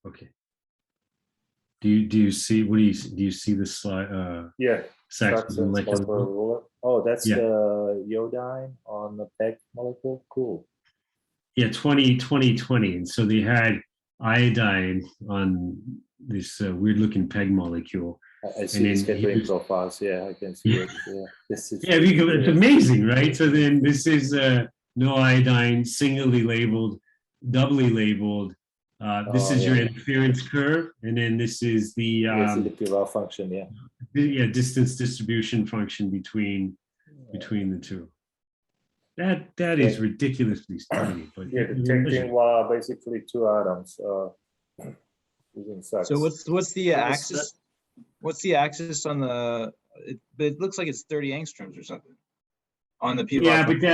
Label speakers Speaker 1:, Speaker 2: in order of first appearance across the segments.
Speaker 1: Okay. Do you see do you see the slide?
Speaker 2: Yeah.
Speaker 1: SAXS molecular
Speaker 2: ruler. Oh, that's
Speaker 1: yeah.
Speaker 2: the iodine on the PEG molecule. Cool.
Speaker 1: Yeah, 2020. And so they had iodine on this weird looking PEG molecule.
Speaker 2: I see the scheduling profiles. Yeah, I can see it. Yeah, this is
Speaker 1: it's amazing, right? So then this is no iodine, singly labeled, doubly labeled. This is your interference curve, and then this is the
Speaker 2: the P-val function.
Speaker 1: Yeah, distance distribution function between the two. That is ridiculously tiny. But
Speaker 2: detecting basically two atoms using SAXS.
Speaker 3: So what's the axis? What's the axis on the? It looks like it's 30 angstroms or something on the p-val.
Speaker 1: Yeah, but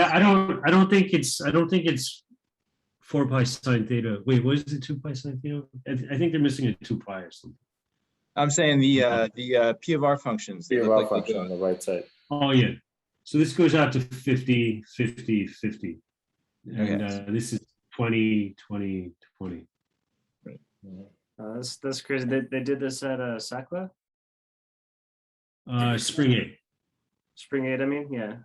Speaker 1: I don't think it's 4 pi sine theta. Wait, what is it? 2 pi sine theta? I think they're missing a 2 pi or something.
Speaker 3: I'm saying the P of R functions.
Speaker 2: P of R function on the right side.
Speaker 1: Oh yeah. So this goes out to 50, 50, 50. And this is 20, 20, 20.
Speaker 3: Right.
Speaker 4: That's crazy. They did this at SACLA?
Speaker 1: Spring 8.
Speaker 4: Spring 8, I mean, yeah.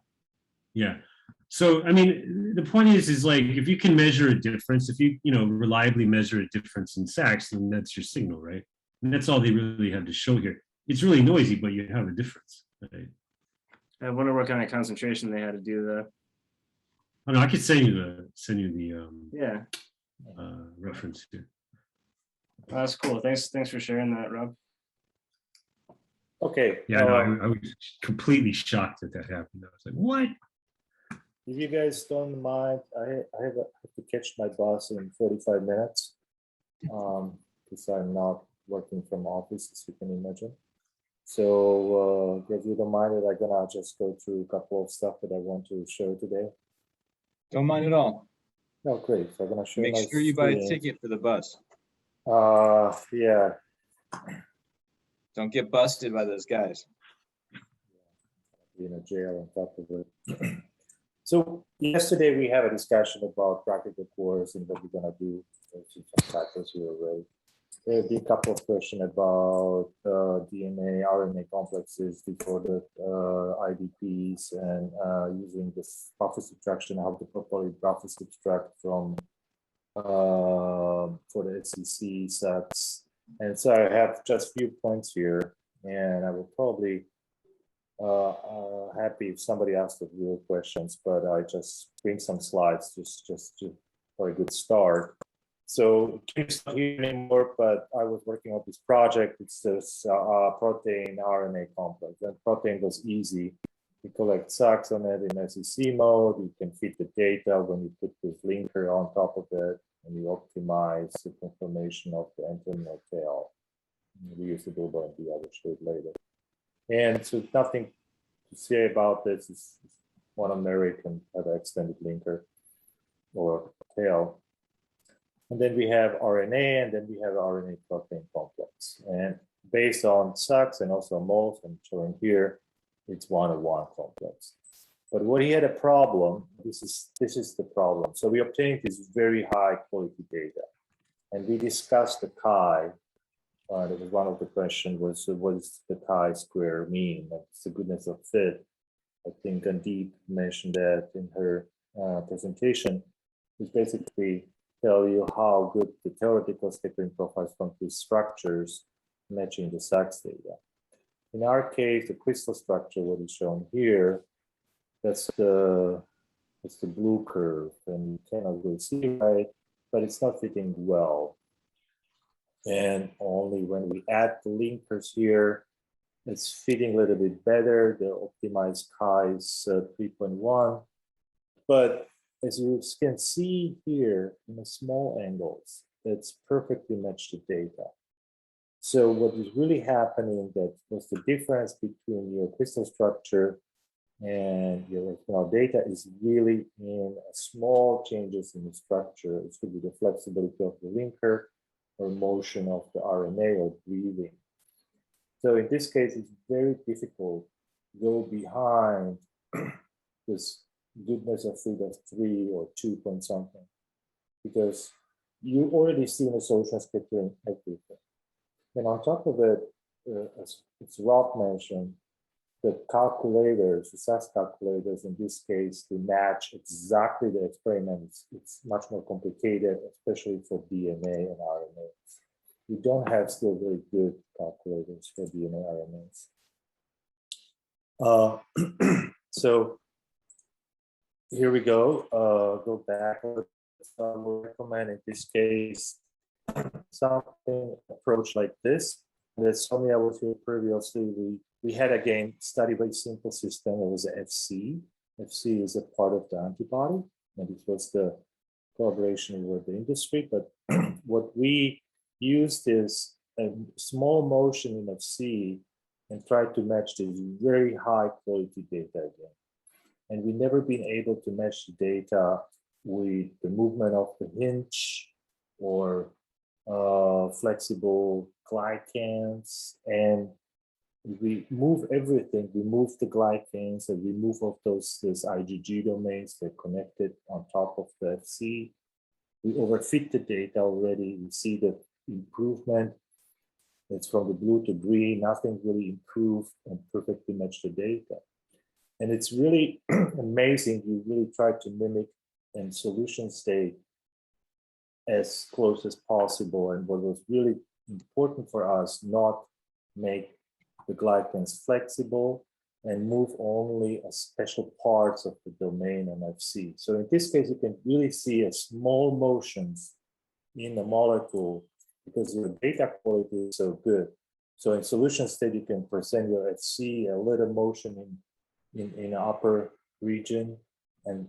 Speaker 1: Yeah. So, I mean, the point is like, if you can measure a difference, if you reliably measure a difference in SAXS, then that's your signal, right? And that's all they really have to show here. It's really noisy, but you have a difference, right?
Speaker 4: I wonder what kind of concentration they had to do that.
Speaker 1: Oh no, I could send you the reference here.
Speaker 4: That's cool. Thanks for sharing that, Rob.
Speaker 2: Okay.
Speaker 1: Yeah, I was completely shocked that happened. I was like, what?
Speaker 2: If you guys don't mind, I have to catch my bus in 45 minutes because I'm not working from office, as you can imagine. So if you don't mind it, I'm gonna just go through a couple of stuff that I want to show today.
Speaker 3: Don't mind at all.
Speaker 2: No, great. So I'm gonna show.
Speaker 3: Make sure you buy a ticket for the bus.
Speaker 2: Yeah.
Speaker 3: Don't get busted by those guys.
Speaker 2: Be in a jail on top of it. So yesterday we had a discussion about practical course and what we're gonna do. Some titles here already. There will be a couple of questions about DNA, RNA complexes before the IDPs and using this buffer subtraction, how to properly buffer subtract from for the SEC sets. And so I have just a few points here, and I will probably happy if somebody asks the real questions, but I just bring some slides just for a good start. So it's not here anymore, but I was working on this project. It's this protein RNA complex, and protein was easy. You collect SAXS on it in SEC mode. You can feed the data when you put this linker on top of it, and you optimize the conformation of the N-terminal tail. We use the BilboMD, I will show it later. And so nothing to say about this. Is monomeric and have an extended linker or tail. And then we have RNA, and then we have RNA protein complex. And based on SAXS and also moles, I'm showing here, it's 1-to-1 complex. But what he had a problem, this is the problem. So we obtained this very high quality data. And we discussed the chi. That was one of the questions was, what does the chi-square mean? That's the goodness of fit. I think Andeep mentioned that in her presentation. It's basically tell you how good the theoretical scattering profiles from these structures matching the SAXS data. In our case, the crystal structure, what is shown here, that's the blue curve, and you cannot really see it right, but it's not fitting well. And only when we add the linkers here, it's fitting a little bit better. The optimized chi is 3.1, but as you can see here in the small angles, it's perfectly matched the data. So what is really happening, that was the difference between your crystal structure and your data is really in small changes in the structure. It could be the flexibility of the linker or motion of the RNA or breathing. So in this case, it's very difficult to go behind this goodness of fit of 3 or 2 point something, because you already see in the solution scattering everything. And on top of it, as Rob mentioned, the calculators, the SAXS calculators in this case, to match exactly the experiment, it's much more complicated, especially for DNA and RNAs. We don't have still very good calculators for DNA RNAs. So here we go. Go back. I would recommend in this case something approach like this. As Sonia was here previously, we had again study very simple system. It was a FC. FC is a part of the antibody, and this was the collaboration with the industry. But what we used is a small motion in FC and tried to match this very high quality data again. And we never been able to match the data with the movement of the hinge or flexible glycans, and we move everything. We move the glycans and we move of those IgG domains that are connected on top of the FC. We overfit the data already. We see the improvement. It's from the blue to green. Nothing really improved and perfectly matched the data. And it's really amazing. We really try to mimic in solution state as close as possible. And what was really important for us, not make the glycans flexible and move only a special parts of the domain on FC. So in this case, you can really see a small motions in the molecule because your data quality is so good. So in solution state, you can present your FC, a little motion in the upper region, and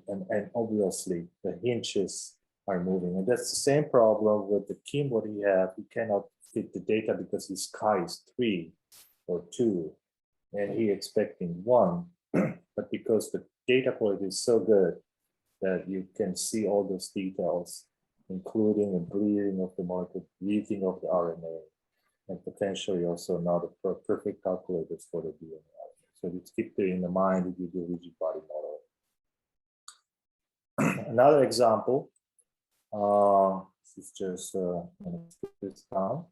Speaker 2: obviously the hinges are moving. And that's the same problem with the Kim, what he have. He cannot fit the data because his chi is 3 or 2, and he expecting 1. But because the data quality is so good that you can see all those details, including the bleeding of the molecule, breathing of the RNA, and potentially also not a perfect calculators for the DNA. So let's keep it in the mind if you do rigid body model. Another example, this is just this down.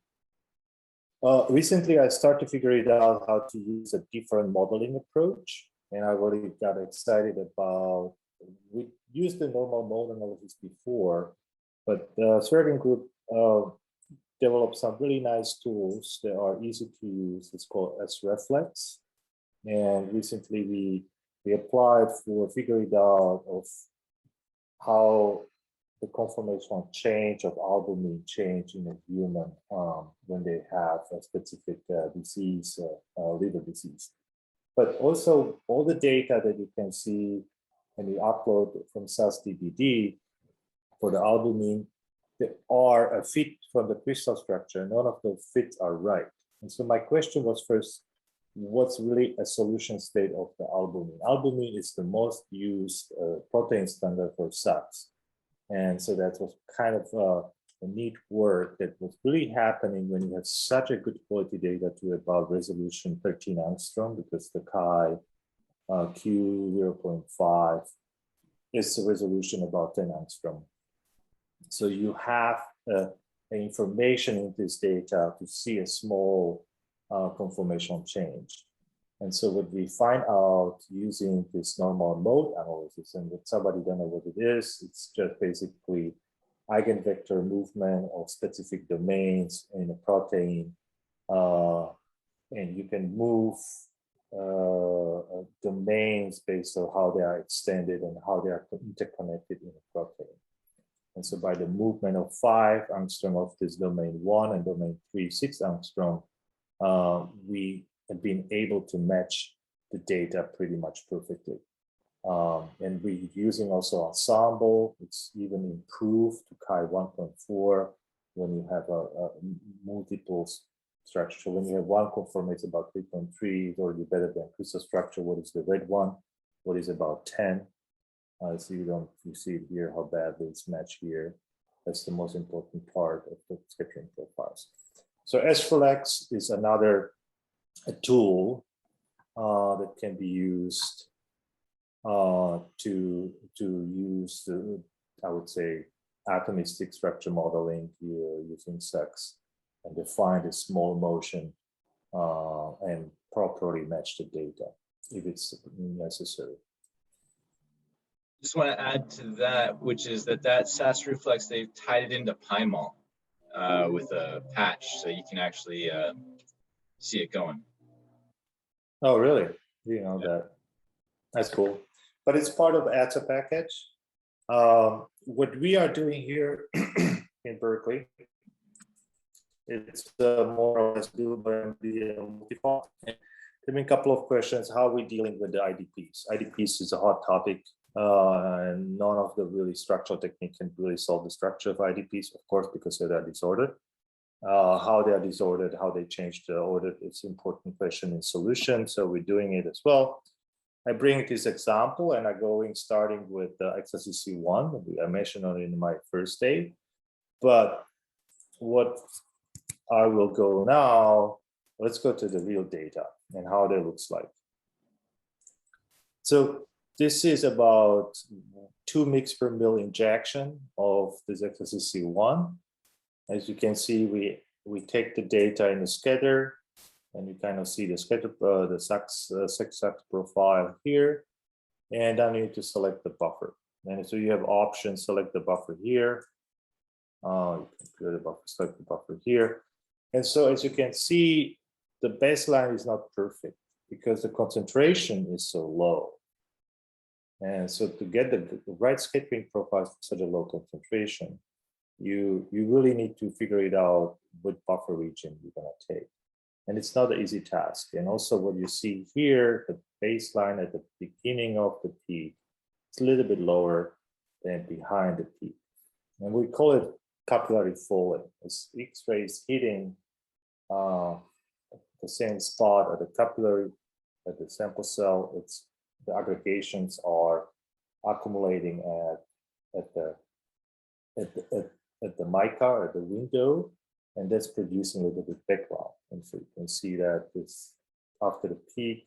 Speaker 2: Recently, I started to figure it out how to use a different modeling approach, and I really got excited about. We used the normal mode analysis before, but the Swerving group developed some really nice tools that are easy to use. It's called S-Reflex. And recently we applied for figuring out of how the conformational change of albumin change in a human when they have a specific disease, liver disease. But also all the data that you can see when you upload from SAXS-DBD for the albumin, they are a fit from the crystal structure. None of the fits are right. And so my question was first, what's really a solution state of the albumin? Albumin is the most used protein standard for SAXS. And so that was kind of a neat work that was really happening when you have such a good quality data to about resolution 13 angstrom, because the chi Q 0.5 is the resolution about 10 angstrom. So you have information in this data to see a small conformational change. And so what we find out using this normal mode analysis, and if somebody don't know what it is, it's just basically eigenvector movement of specific domains in a protein. And you can move domains based on how they are extended and how they are interconnected in a protein. And so by the movement of 5 angstrom of this domain 1 and domain 3, 6 angstrom, we have been able to match the data pretty much perfectly. And we're using also ensemble. It's even improved to chi 1.4 when you have a multiple structure. So when you have one conformate about 3.3, it's already better than crystal structure. What is the red one? What is about 10? So you see it here how badly it's matched here. That's the most important part of the scattering profiles. So S-Reflex is another tool that can be used to use, I would say, atomistic structure modeling here using SAXS and define a small motion and properly match the data if it's necessary.
Speaker 3: Just want to add to that, which is that SAS reflex, they've tied it into PyMol with a patch, so you can actually see it going.
Speaker 2: Oh, really? You know that. That's cool. But it's part of the ATA package. What we are doing here in Berkeley, it's more or less BilboMD and multifault. There have been a couple of questions. How are we dealing with the IDPs? IDPs is a hot topic, and none of the really structural technique can really solve the structure of IDPs, of course, because they're disordered. How they are disordered, how they change the order, it's an important question in solution. So we're doing it as well. I bring this example and I'm going starting with XSCC1. I mentioned it in my first day, but what I will go now, let's go to the real data and how that looks like. So this is about 2 mg per mil injection of this XSCC1. As you can see, we take the data in the scatter, and you kind of see the scatter, the SAXS profile here, and then you need to select the buffer. And so you have options: select the buffer here. You can clear the buffer, select the buffer here. And so, as you can see, the baseline is not perfect because the concentration is so low. And so, to get the right scattering profile for such a low concentration, you really need to figure it out what buffer region you're going to take. And it's not an easy task. And also what you see here, the baseline at the beginning of the peak, it's a little bit lower than behind the peak. And we call it capillary falling. As X-rays hitting the same spot at the capillary, at the sample cell, it's the aggregations are accumulating at the mica, at the window, and that's producing a little bit of background. And so you can see that this, after the peak,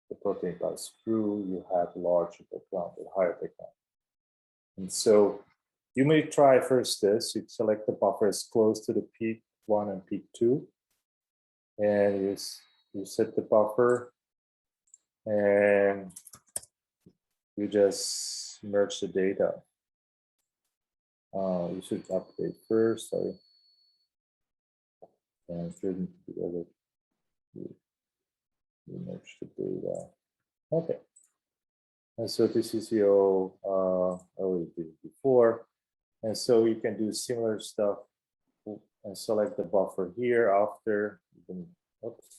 Speaker 2: the protein goes through, you have larger background, a higher background. And so you may try first this, you select the buffer as close to the peak 1 and peak 2, and you set the buffer, and you just merge the data. You should update first, sorry. And shouldn't be able to merge the data. Okay. And so this is your, I already did it before. And so you can do similar stuff and select the buffer here after. You can, oops,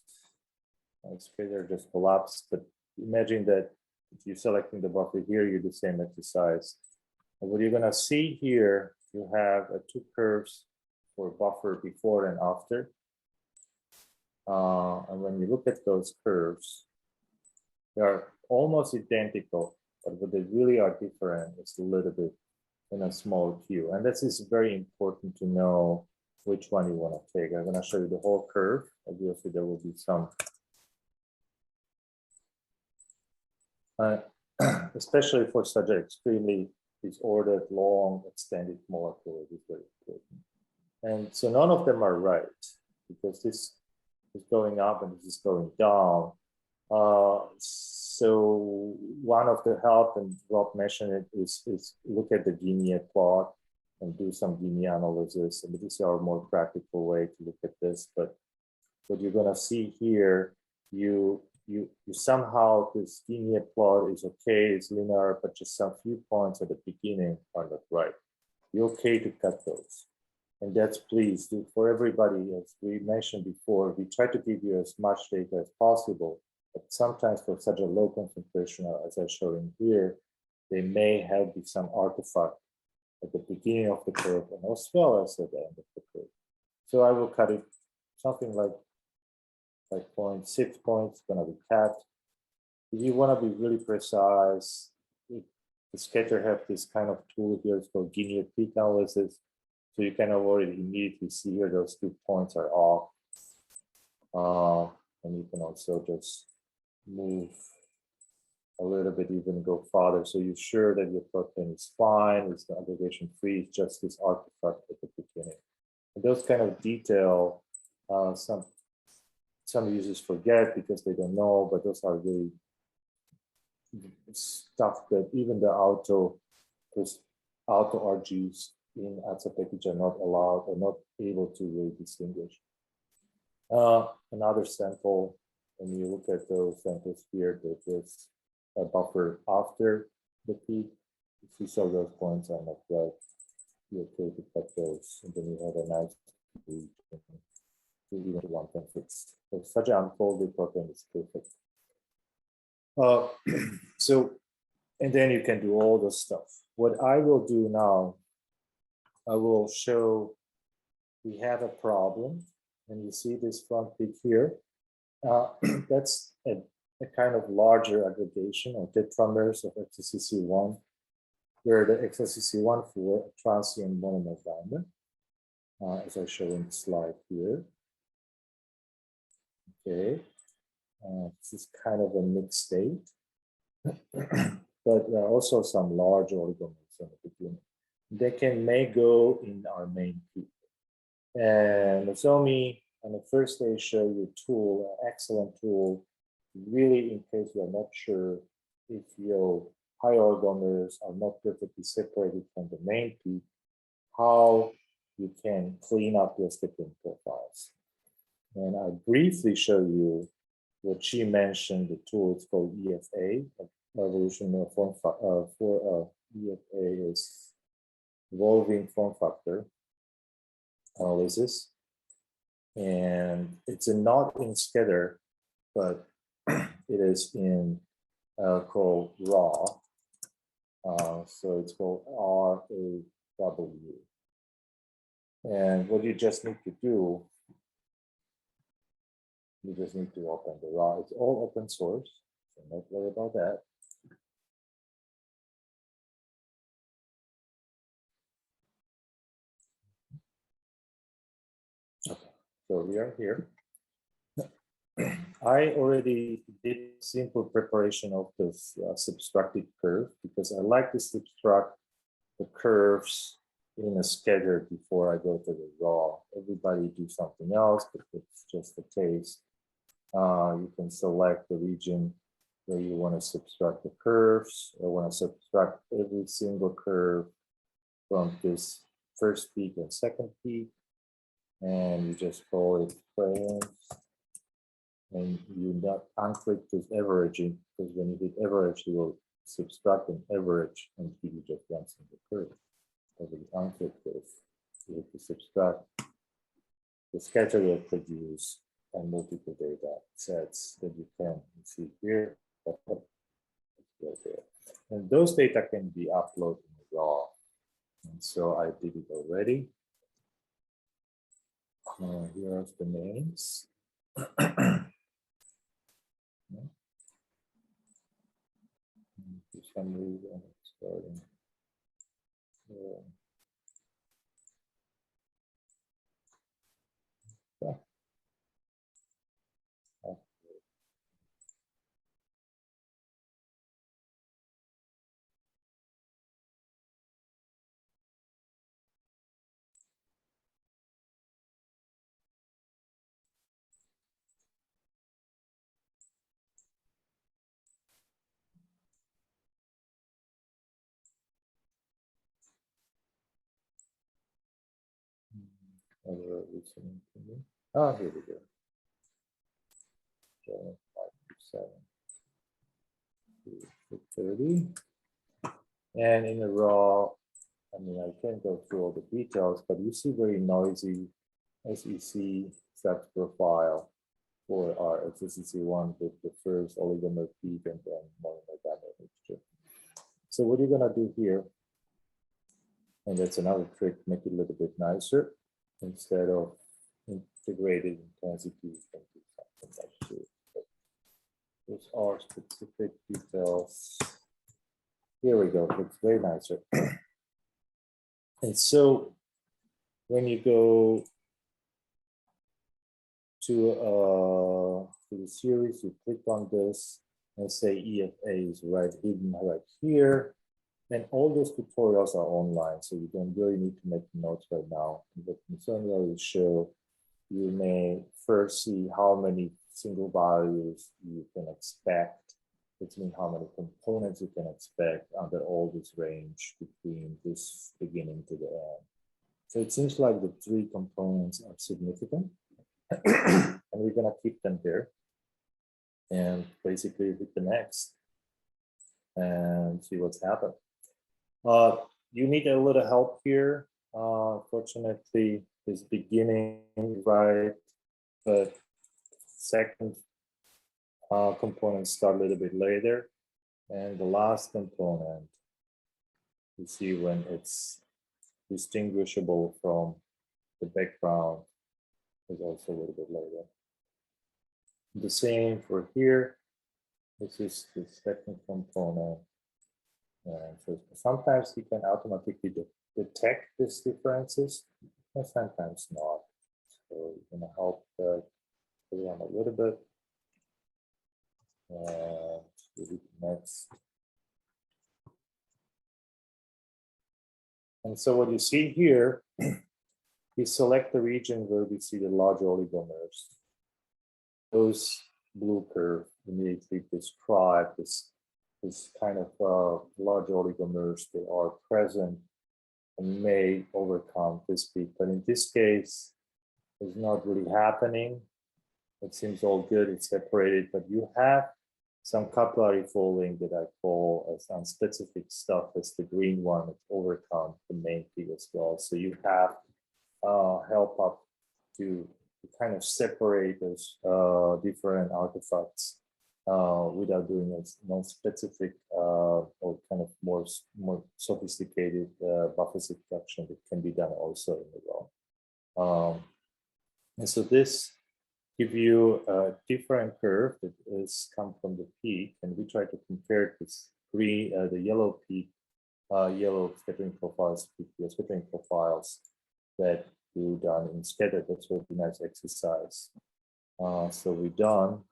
Speaker 2: my scatter just collapsed. But imagine that if you're selecting the buffer here, you do the same exercise. And what you're going to see here, you have 2 curves for buffer before and after. And when you look at those curves, they are almost identical, but what they really are different is a little bit in a small Q. And this is very important to know which one you want to take. I'm going to show you the whole curve. Obviously, there will be some, especially for such an extremely disordered, long, extended molecule, it is very important. And so none of them are right, because this is going up and this is going down. So one of the help, and Rob mentioned it, is look at the Gini plot and do some Gini analysis. And this is our more practical way to look at this. But what you're going to see here, you somehow, this Gini plot is okay, it's linear, but just some few points at the beginning are not right. You're okay to cut those. And that's please for everybody, as we mentioned before, we try to give you as much data as possible, but sometimes for such a low concentration, as I'm showing here, they may have some artifact at the beginning of the curve and as well as at the end of the curve. So I will cut it something like 0.6 points, gonna be cut. If you want to be really precise, the scatter have this kind of tool here, it's called Gini peak analysis. So you can already immediately see here those 2 points are off. And you can also just move a little bit even go farther. So you're sure that your protein is fine, it's the aggregation free, it's just this artifact at the beginning. And those kind of detail, some users forget because they don't know, but those are really stuff that even the auto RGs in ATSA package are not allowed or not able to really distinguish. Another sample, when you look at those samples here, that is a buffer after the peak. If you saw those points are not right, you okay to cut those, and then you have a nice region to even 1.6. So such an unfolded protein is perfect. So, and then you can do all the stuff. What I will do now, I will show we have a problem, and you see this front peak here. That's a kind of larger aggregation of tetramers of XCC1, where the XCC1 for a transient monomer dimer, as I show in the slide here. Okay, this is kind of a mixed state, but there are also some large oligomers in the beginning. They may go in our main peak. And Nozomi on the first day show you a tool, an excellent tool, really in case you are not sure if your high oligomers are not perfectly separated from the main peak, how you can clean up your skipping profiles. And I briefly show you what she mentioned. The tool is called EFA, evolutionary form for EFA is evolving form factor analysis, and it's not in scatter, but it is in called raw. So it's called RAW. And what you just need to do, you just need to open the raw. It's all open source, so don't worry about that. Okay, so we are here. I already did simple preparation of this subtracted curve because I like to subtract the curves in a scatter before I go to the raw. Everybody do something else, but it's just the case. You can select the region where you want to subtract the curves. I want to subtract every single curve from this first peak and second peak. And you just call it frames. And you not unclick this averaging, because when you hit average, you will subtract an average and give you just one single curve. So when you unclick this, you have to subtract. The scatter will produce and multiple data sets that you can see here. And those data can be uploaded in raw. And so I did it already. Here are the names. For some reason, it's starting. Listening to me. Oh, here we go. 30. And in the raw, I mean, I can't go through all the details, but you see very noisy SEC SAXS profile for our XCC1 with the first oligomer peak and then monomer dimer mixture. So what you're gonna do here, and that's another trick, make it a little bit nicer. Instead of integrated intensity, you can do something like this. Those are specific details. Here we go, it's way nicer. And so when you go to the series, you click on this, Let's say EFA is hidden right here. And all those tutorials are online, so you don't really need to make notes right now. But Michal will show, you may first see how many single values you can expect, which means how many components you can expect under all this range between this beginning to the end. So it seems like the 3 components are significant, and we're gonna keep them there. And basically hit the next and see what's happened. You need a little help here. Fortunately, this beginning right, but second component start a little bit later, and the last component, you see when it's distinguishable from the background, is also a little bit later. The same for here. This is the second component. And so sometimes you can automatically detect these differences, and sometimes not. So you're gonna help everyone a little bit. Next. And so what you see here, you select the region where we see the large oligomers. Those blue curve immediately describe this kind of large oligomers. They are present and may overcome this peak, but in this case, it's not really happening. It seems all good, it's separated, but you have some capillary folding that I call as unspecific stuff. That's the green one. It's overcome the main peak as well. So you have help up to kind of separate those different artifacts without doing a non-specific or kind of more sophisticated buffer subtraction that can be done also in the raw. And so this give you a different curve that is come from the peak, and we try to compare this green, the yellow peak, yellow scattering profiles, scattering profiles that you done in scatter. That's a nice exercise. So we're done,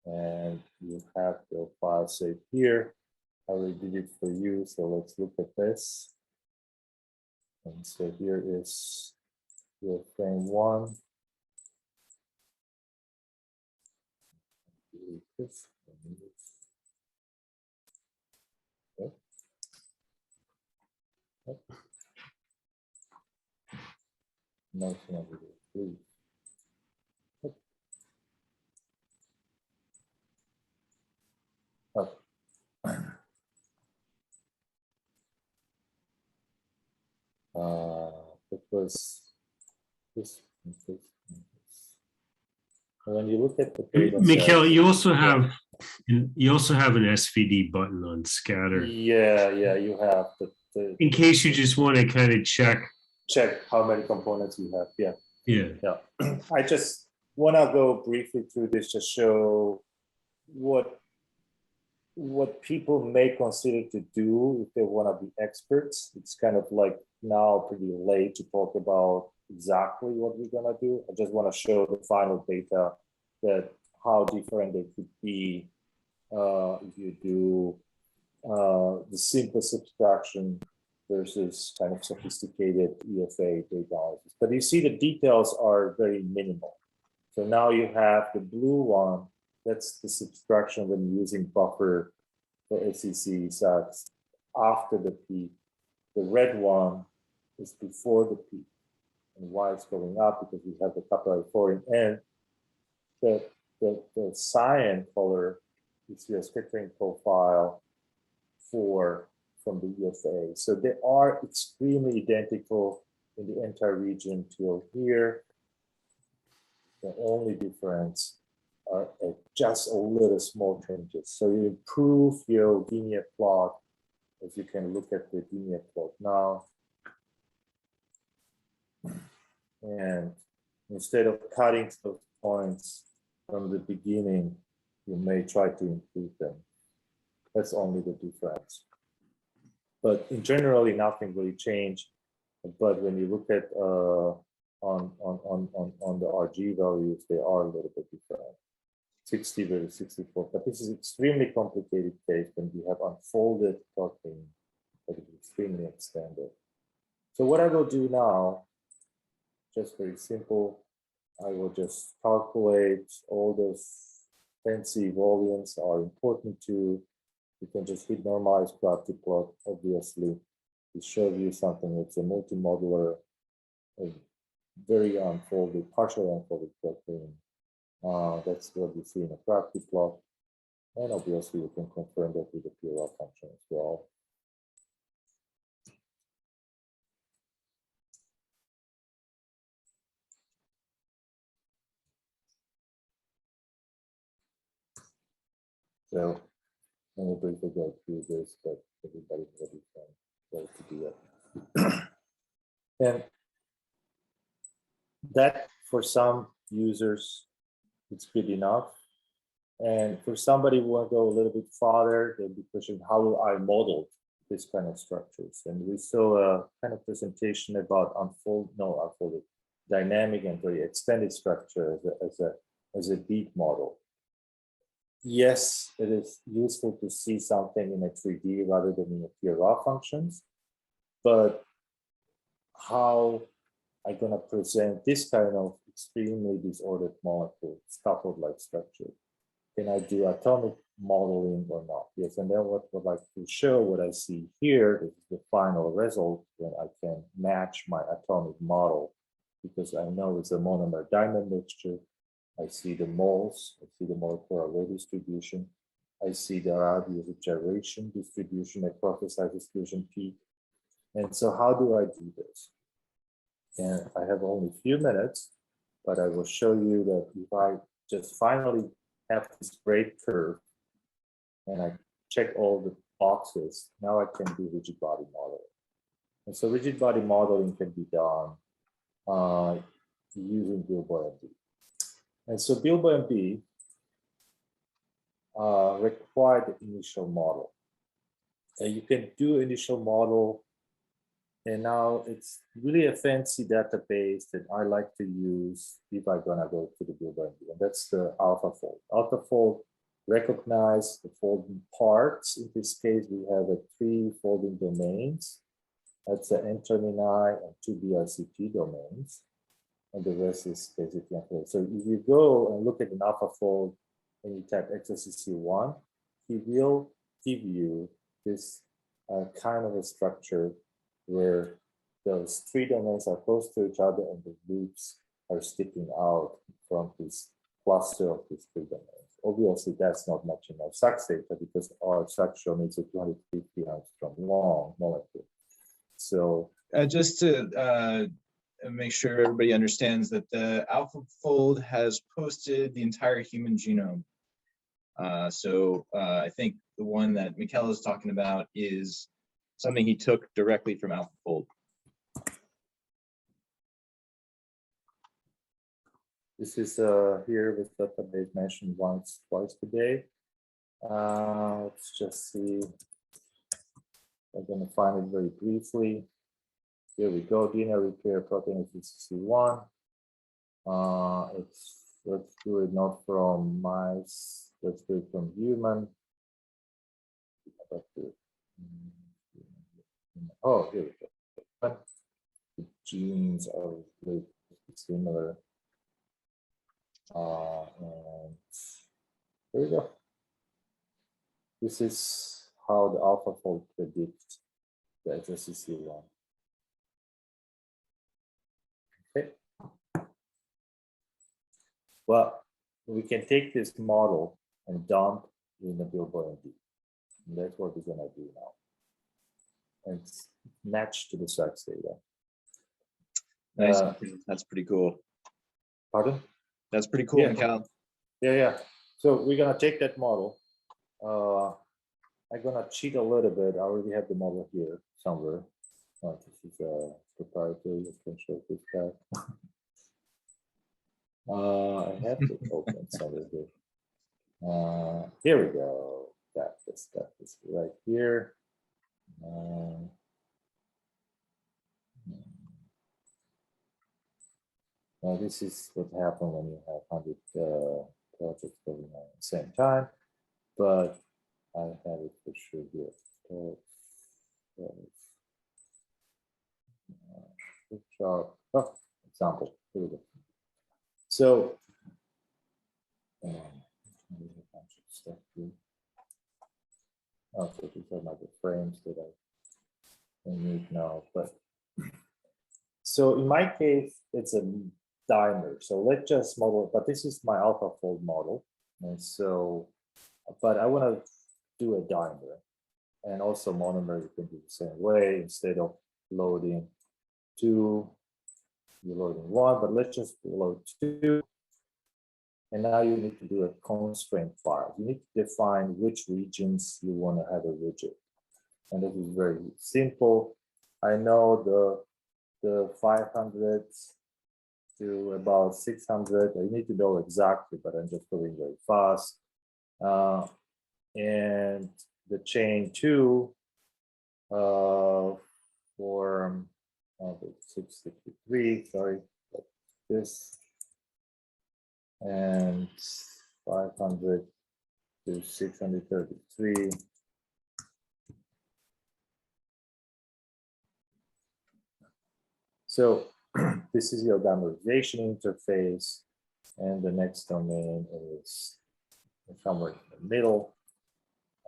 Speaker 2: and you have the file saved here. I already did it for you, so let's look at this. And so here is your frame 1. Nice one over there, please. Oh. It was this. When you look at the data
Speaker 1: Michal,
Speaker 2: set,
Speaker 1: you also have an SVD button on scatter.
Speaker 2: yeah, you have
Speaker 1: In case you just want to kind of check
Speaker 2: how many components you have.
Speaker 1: Yeah.
Speaker 2: I just want to go briefly through this to show what people may consider to do if they want to be experts. It's kind of like now pretty late to talk about exactly what we're going to do. I just want to show the final data, that how different they could be if you do the simple subtraction versus kind of sophisticated EFA data analysis. But you see the details are very minimal. So now you have the blue one, that's the subtraction when using buffer for SAXS after the peak. The red one is before the peak. And why it's going up? Because we have the capillary folding, and the cyan color is your scattering profile from the EFA. So they are extremely identical in the entire region till here. The only difference are just a little small changes. So you improve your linear plot, as you can look at the linear plot now. And instead of cutting those points from the beginning, you may try to improve them. That's only the difference. But in generally, nothing really changed. But when you look at on the RG values, they are a little bit different. 60 versus 64, but this is extremely complicated case when we have unfolded protein that is extremely extended. So what I will do now, just very simple, I will just calculate all those fancy volumes are important to. You can just hit normalized gravity plot, obviously. To show you something that's a multimodular, a very unfolded, partially unfolded protein. That's what we see in a gravity plot. And obviously you can confirm that with the PRL function as well. So let me briefly go through this, but everybody's ready to do it. And that for some users, it's good enough. And for somebody who want to go a little bit farther, they'll be questioning how will I model this kind of structures? And we saw a kind of presentation about unfolded, dynamic and very extended structure as a beat model. Yes, it is useful to see something in a 3D rather than in a pure raw functions, but how I'm going to present this kind of extremely disordered molecule, scaffold-like structure? Can I do atomic modeling or not? Yes, and then what I would like to show, what I see here, this is the final result when I can match my atomic model, because I know it's a monomer diamond mixture. I see the moles, I see the molecular weight distribution, I see the radius of gyration distribution across the size exclusion peak. And so how do I do this? And I have only a few minutes, but I will show you that if I just finally have this great curve and I check all the boxes, now I can do rigid body modeling. And so rigid body modeling can be done using BilboMD. And so BilboMD required the initial model. And you can do initial model, and now it's really a fancy database that I like to use if I'm gonna go to the BilboMD, and that's the AlphaFold. AlphaFold recognize the folding parts. In this case, we have 3 folding domains. That's the N-termini and 2 BRCP domains. And the rest is basically unfolded. So if you go and look at an AlphaFold and you type XSCC1, he will give you this kind of a structure where those 3 domains are close to each other and the loops are sticking out from this cluster of these 3 domains. Obviously, that's not much in our SAXS data because our structure needs a 250 angstrom long molecule. So
Speaker 3: just to make sure everybody understands that the AlphaFold has posted the entire human genome. I think the one that Michal is talking about is something he took directly from AlphaFold.
Speaker 2: this is here with database mentioned twice today. Let's just see. I'm going to find it very briefly. Here we go, DNA repair protein XSCC1. Let's do it not from mice, let's do it from human. Oh, here we go. The genes are really similar. And there we go. This is how the AlphaFold predicts the XSCC1. Okay. Well, we can take this model and dump in the BilboMD. And that's what we're going to do now. And it's matched to the SAXS data.
Speaker 3: Nice. That's pretty cool.
Speaker 2: Pardon?
Speaker 3: That's pretty cool,
Speaker 2: Yeah.
Speaker 3: Michal.
Speaker 2: Yeah. So we're going to take that model. I'm going to cheat a little bit. I already have the model here somewhere. This is proprietary. I can show this guy. I have to open somewhere here. Here we go. Got this right here. Now this is what happens when you have 100 projects going on at the same time, but I have it for sure here. So, good job. Oh, example. Here we go. So, a bunch of stuff here. Okay, these are not the frames that I need now, but so in my case, it's a dimer. So let's just model, but this is my AlphaFold model. And so, but I want to do a dimer, and also monomer, you can do the same way. Instead of loading 2, you're loading 1, but let's just load 2. And now you need to do a constraint file. You need to define which regions you want to have a widget. And this is very simple. I know the 500 to about 600. I need to know exactly, but I'm just going very fast. And the chain 2 for 663, sorry, this, and 500 to 633. So this is your dimerization interface, and the next domain is somewhere in the middle.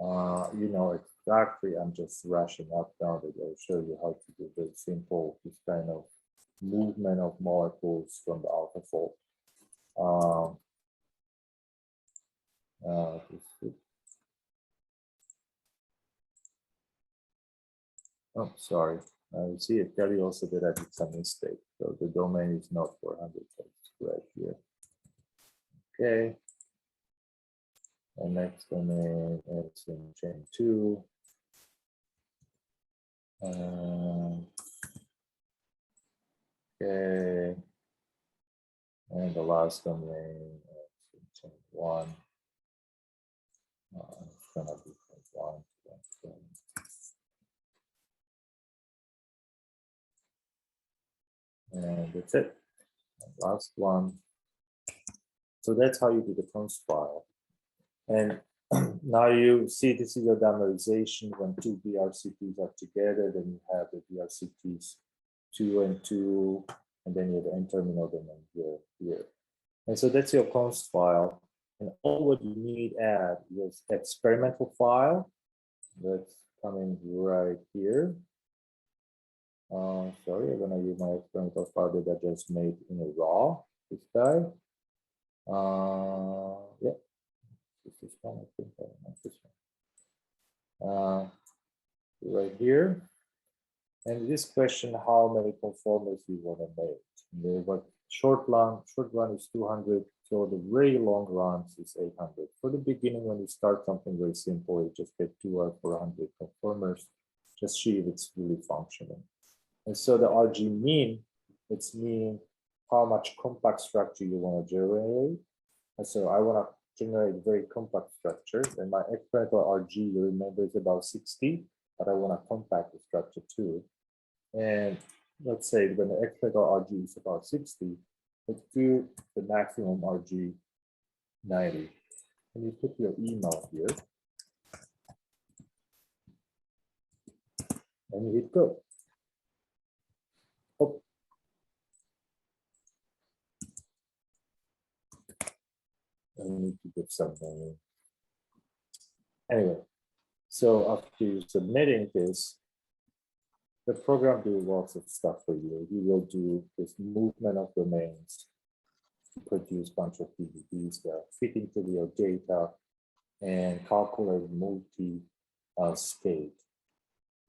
Speaker 2: You know exactly, I'm just rushing up down that I'll show you how to do very simple, this kind of movement of molecules from the AlphaFold. Oh, sorry. You see, it tell you also that I did some mistake. So the domain is not 400, so it's right here. Okay. And next domain is in chain 2. Okay. And the last domain is in chain 1. It's gonna be 1. And that's it. And last one. So that's how you do the const file. And now you see this is a dimerization when 2 BRCTs are together, then you have the BRCTs 2 and 2, and then you have the N-terminal domain here. And so that's your const file. And all what you need add is experimental file that's coming right here. Sorry, I'm gonna use my experimental file that I just made in a raw, this guy. Yeah, this is one, I think, not this one. Right here. And this question, how many conformers you want to make? The short run is 200, so the very long runs is 800. For the beginning, when you start something very simple, you just get 2 or 400 conformers, just see if it's really functioning. And so the RG mean, it's mean how much compact structure you want to generate. And so I want to generate a very compact structure, and my experimental RG, you remember, is about 60, but I want to compact the structure too. And let's say when the experimental RG is about 60, let's do the maximum RG 90. And you put your email here, and you hit go. Oh. I need to get something. Anyway, so after submitting this, the program do lots of stuff for you. You will do this movement of domains, produce a bunch of PDBs that fit into your data, and calculate multi-state.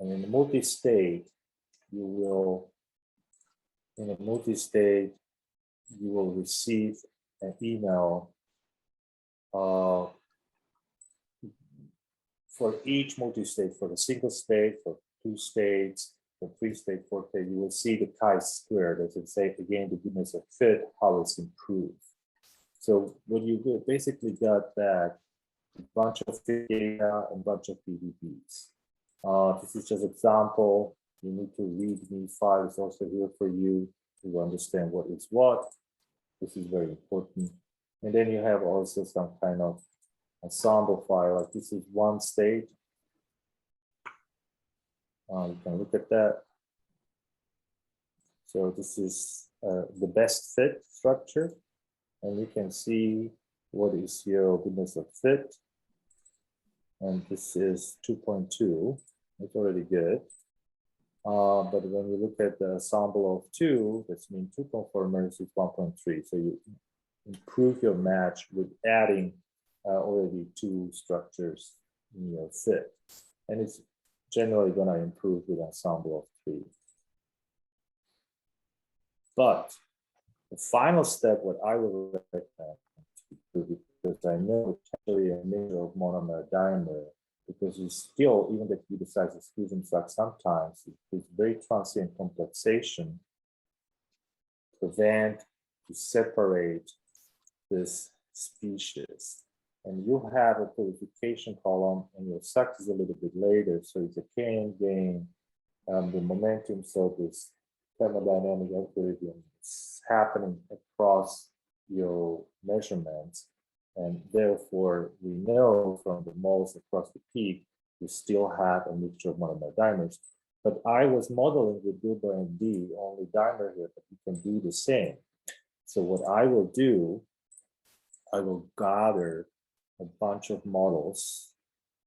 Speaker 2: And in the multi-state, you will receive an email for each multi-state, for the single state, for 2 states, for 3 state, 4 state, you will see the chi-square, as it say again, the goodness of fit, how it's improved. So what you basically got that a bunch of data and a bunch of PDBs. This is just an example. You need to read me files also here for you to understand what is what. This is very important. And then you have also some kind of ensemble file, like this is one state. You can look at that. So this is the best fit structure, and you can see what is your goodness of fit. And this is 2.2, it's already good. But when you look at the ensemble of 2, that's mean 2 conformers is 1.3. So you improve your match with adding already 2 structures in your fit. And it's generally going to improve with ensemble of 3. But the final step, what I would recommend to do, because I know it's actually a measure of monomer dimer, because you still, even if you decide exclusion flux, sometimes it's very transient complexation prevent to separate this species. And you have a purification column, and your SAXS is a little bit later, so it's a gain. The momentum, so this thermodynamic equilibrium is happening across your measurements. And therefore, we know from the moles across the peak, you still have a mixture of monomer dimers. But I was modeling with BilboMD only dimer here, but you can do the same. So what I will do, I will gather a bunch of models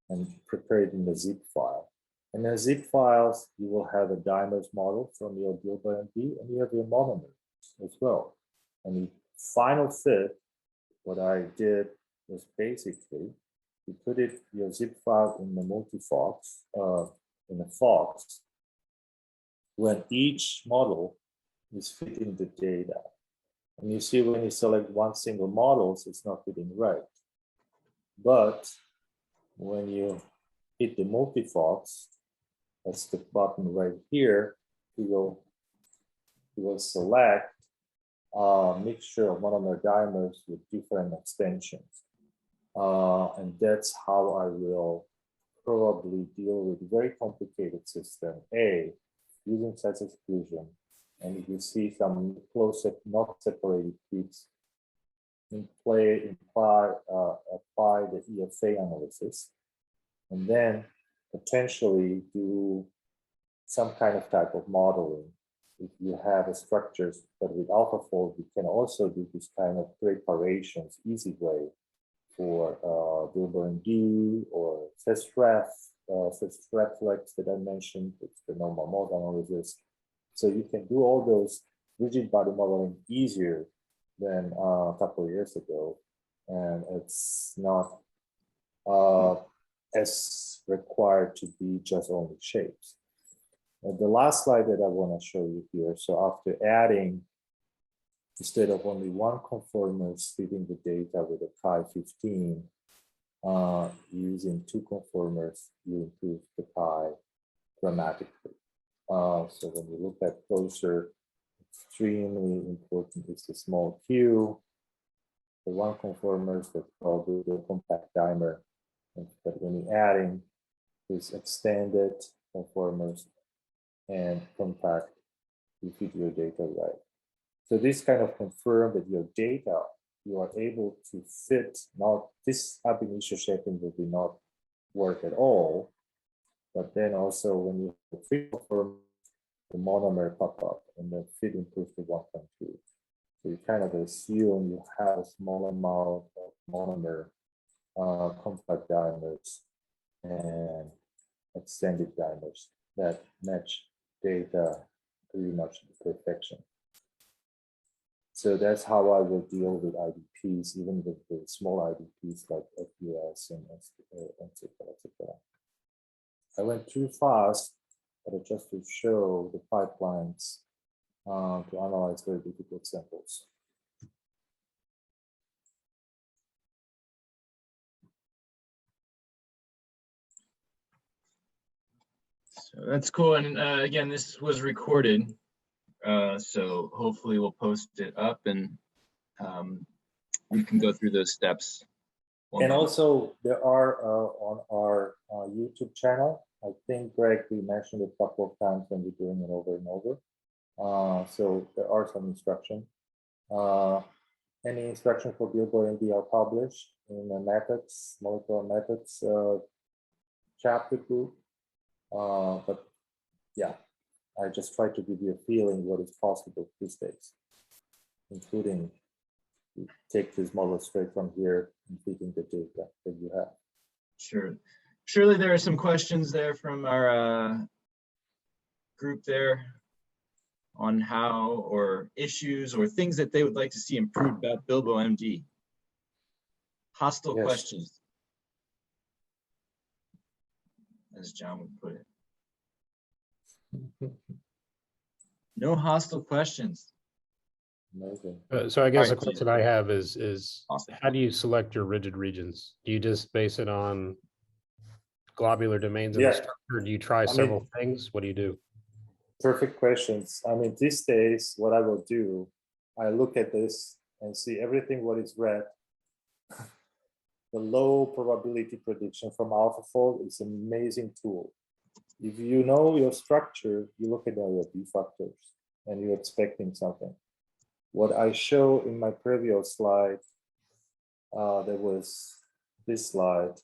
Speaker 2: and prepare it in the zip file. And in zip files, you will have a dimers model from your BilboMD, and you have your monomers as well. And the final fit, what I did was basically, you put it, your zip file in the multi-fox, in a fox, when each model is fitting the data. And you see when you select one single model, it's not fitting right. But when you hit the multi-fox, that's the button right here, you will select a mixture of monomer dimers with different extensions. And that's how I will probably deal with very complicated system A, using size exclusion. And if you see some close-up, not separated peaks, apply the EFA analysis, and then potentially do some kind of type of modeling. If you have a structures, but with AlphaFold, you can also do this kind of preparations, easy way for BilboMD or SESREF, SESREFlex that I mentioned, it's the normal mode analysis. So you can do all those rigid body modeling easier than a couple of years ago, and it's not as required to be just only shapes. And the last slide that I want to show you here, so after adding, instead of only one conformers feeding the data with a chi-15, using 2 conformers, you improve the chi dramatically. So when you look at closer, extremely important is the small q, the 1 conformers that called the compact dimer. But when you're adding this extended conformers and compact, you feed your data right. So this kind of confirm that your data, you are able to fit, not this ab initio shaping will be not work at all, but then also when you fit conform, the monomer pop up and the fit improves to 1.2. So you kind of assume you have a small amount of monomer compact dimers and extended dimers that match data pretty much to perfection. So that's how I will deal with IDPs, even with the small IDPs like FBS and etc. I went too fast, but just to show the pipelines to analyze very difficult samples.
Speaker 3: So that's cool. And again, this was recorded. So hopefully we'll post it up and we can go through those steps.
Speaker 2: And also there are on our YouTube channel, I think Greg, we mentioned it a couple of times when we're doing it over and over. So there are some instructions. Any instructions for BilboMD are published in the methods, molecular methods chapter group. But yeah, I just try to give you a feeling what is possible these days, including take this model straight from here and feeding the data that you have.
Speaker 3: Sure. Surely there are some questions there from our group there on how, or issues or things that they would like to see improved about BilboMD. Hostile
Speaker 2: Yes.
Speaker 3: questions, as John would put it. No hostile questions.
Speaker 2: Amazing.
Speaker 5: So I guess
Speaker 3: Alright,
Speaker 5: the question I have is
Speaker 3: Awesome.
Speaker 5: how do you select your rigid regions? Do you just base it on globular domains in
Speaker 2: Yeah.
Speaker 5: the structure? Do you try several things? What do you do?
Speaker 2: Perfect questions. I mean, these days, what I will do, I look at this and see everything what is red. The low probability prediction from AlphaFold is an amazing tool. If you know your structure, you look at your B factors and you're expecting something. What I show in my previous slide, there was this slide.